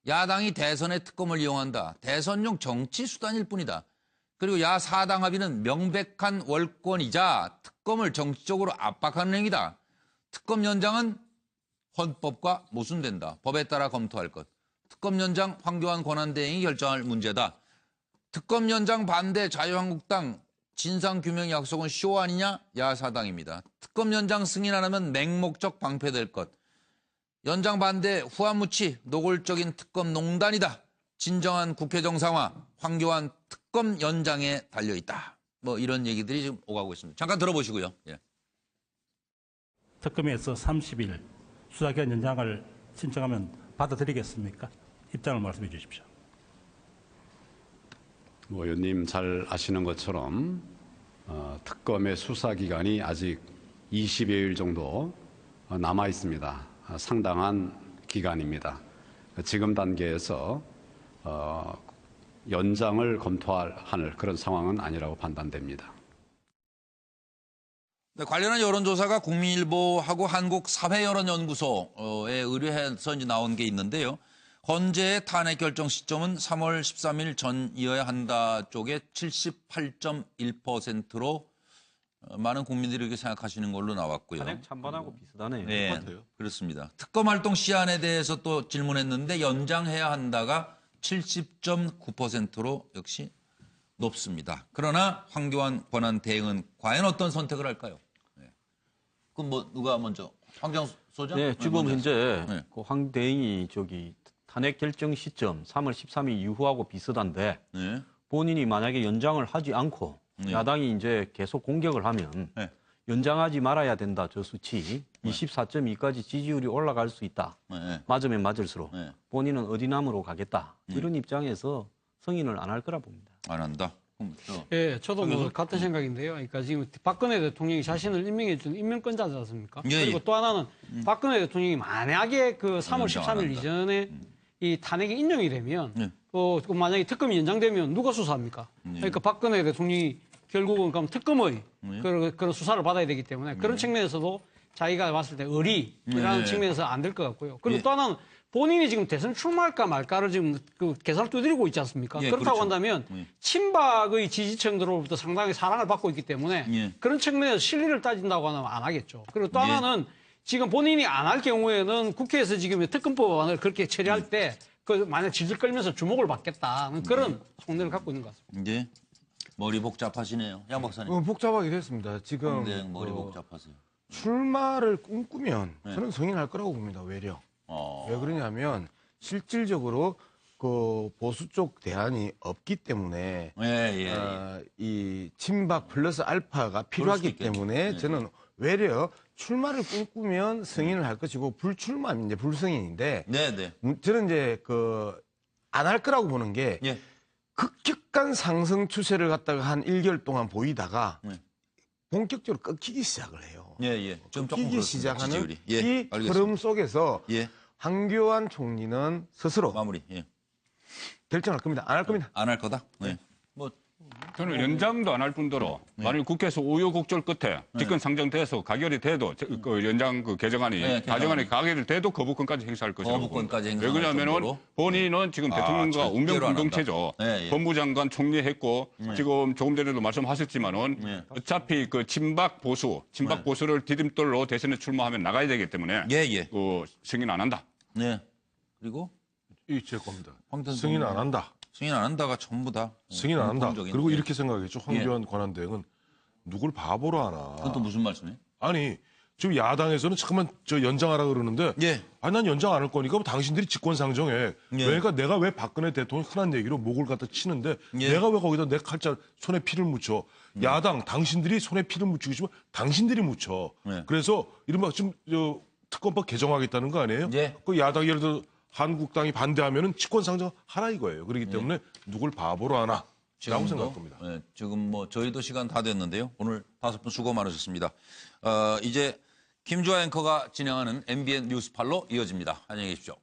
야당이 대선에 특검을 이용한다. 대선용 정치 수단일 뿐이다. 그리고 야사당 합의는 명백한 월권이자 특검을 정치적으로 압박하는 행위다. 특검 연장은 헌법과 모순된다. 법에 따라 검토할 것. 특검 연장 황교안 권한대행이 결정할 문제다. 특검 연장 반대 자유한국당 진상규명 약속은 쇼 아니냐? 야사당입니다. 특검 연장 승인 안 하면 맹목적 방패될 것. 연장 반대 후한무치 노골적인 특검 농단이다. 진정한 국회 정상화 황교안 특검 연장에 달려있다. 뭐 이런 얘기들이 지금 오가고 있습니다. 잠깐 들어보시고요. 예. 특검에서 30일 수사기간 연장을 신청하면 받아들이겠습니까? 입장을 말씀해 주십시오. 의원님 잘 아시는 것처럼 특검의 수사 기간이 아직 20여일 정도 남아 있습니다. 상당한 기간입니다. 지금 단계에서 연장을 검토할 그런 상황은 아니라고 판단됩니다. 네, 관련한 여론조사가 국민일보하고 한국사회여론연구소에 의뢰해서 이제 나온 게 있는데요. 헌재의 탄핵 결정 시점은 3월 13일 전이어야 한다 쪽에 78.1%로 많은 국민들이 이렇게 생각하시는 걸로 나왔고요. 탄핵 찬반하고 비슷하네요. 네, 똑같아요. 그렇습니다. 특검 활동 시한에 대해서 또 질문했는데 연장해야 한다가 70.9%로 역시 높습니다. 그러나 황교안 권한 대행은 과연 어떤 선택을 할까요? 네. 그럼 뭐 누가 먼저? 황교안 소장? 네, 지금 먼저 현재 네. 그 황 대행이 탄핵 결정 시점 3월 13일 이후하고 비슷한데 네. 본인이 만약에 연장을 하지 않고 네. 야당이 이제 계속 공격을 하면 네. 연장하지 말아야 된다. 저 수치 24.2까지 지지율이 올라갈 수 있다. 네. 맞으면 맞을수록 네. 본인은 어디남으로 가겠다. 이런 입장에서 승인을 안 할 거라 봅니다. 안 한다? 예, 저도 뭐 같은 생각인데요. 그러니까 지금 박근혜 대통령이 자신을 임명해 준 임명권자지 않습니까? 예, 그리고 예. 또 하나는 박근혜 대통령이 만약에 그 3월 연장 안 13일 한다. 이전에 이 탄핵이 인용이 되면 네. 그 만약에 특검이 연장되면 누가 수사합니까? 그러니까 박근혜 대통령이 결국은 그럼 특검의 그런 수사를 받아야 되기 때문에 그런 측면에서도 자기가 봤을 때 의리라는 네. 측면에서 안 될 것 같고요. 그리고 예. 또 하나는 본인이 지금 대선 출마할까 말까를 지금 그 계산을 두드리고 있지 않습니까? 예, 그렇다고 그렇죠. 한다면 예. 친박의 지지층들로부터 상당히 사랑을 받고 있기 때문에 예. 그런 측면에서 실리를 따진다고 하면 안 하겠죠. 그리고 또 예. 하나는 지금 본인이 안 할 경우에는 국회에서 지금 특검법안을 그렇게 처리할 때 그 만약 질질 끌면서 주목을 받겠다는 그런 속내를 갖고 있는 것 같습니다. 예. 머리 복잡하시네요. 양 박사님. 복잡하게 됐습니다. 지금 네, 머리 복잡하세요. 출마를 꿈꾸면 네. 저는 승인할 거라고 봅니다. 외려. 왜 그러냐면 실질적으로 그 보수 쪽 대안이 없기 때문에 이 친박 플러스 알파가 필요하기 때문에 저는 외려 출마를 꿈꾸면 승인을 할 것이고 불출마는 이제 불승인인데 저는 이제 안 할 거라고 보는 게 급격한 상승 추세를 갖다가 한 1개월 동안 보이다가 본격적으로 꺾이기 시작을 해요. 좀 꺾이기 시작하는 지지율이. 이 알겠습니다. 흐름 속에서 황교안 총리는 스스로 결정할 겁니다. 안 할 겁니다. 안 할 거다? 네. 저는 연장도 안 할 뿐더러 만일 국회에서 우여곡절 끝에 집권 상정돼서 가결이 돼도 그 연장 그 개정안이 가정안이 가결이 돼도 거부권까지 행사할 것이라고 거부권까지 봅니다. 왜 행사할 그러냐면은 정도로? 본인은 지금 대통령과 절대로 운명 안 한다. 공동체죠. 법무장관 총리했고 지금 조금 전에도 말씀하셨지만은 어차피 그 친박 보수를 디딤돌로 대선에 출마하면 나가야 되기 때문에 그 승인 안 한다. 네. 그리고 이 제 겁니다. 황교안 승인 안 한다. 승인 안 한다가 전부 다. 승인 안 한다. 공통적인. 그리고 이렇게 생각했죠. 황교안 권한대행은 누굴 바보로 하나. 그건 또 무슨 말씀이에요? 아니 지금 야당에서는 잠깐만 저 연장하라 그러는데 아니 난 연장 안 할 거니까 뭐 당신들이 직권상정해. 그러니까 내가 왜 박근혜 대통령 흔한 얘기로 목을 갖다 치는데 내가 왜 거기다 내 칼자 손에 피를 묻혀. 야당 당신들이 손에 피를 묻히고 싶으면 당신들이 묻혀. 그래서 이른바 지금 특검법 개정하겠다는 거 아니에요? 그 야당 예를 들어 한국당이 반대하면은 직권상정 하라 이거예요. 그렇기 때문에 누굴 바보로 하나 라고 생각할 겁니다. 네, 지금 뭐 저희도 시간 다 됐는데요. 오늘 5분 수고 많으셨습니다. 이제 김주아 앵커가 진행하는 MBN 뉴스팔로 이어집니다. 안녕히 계십시오.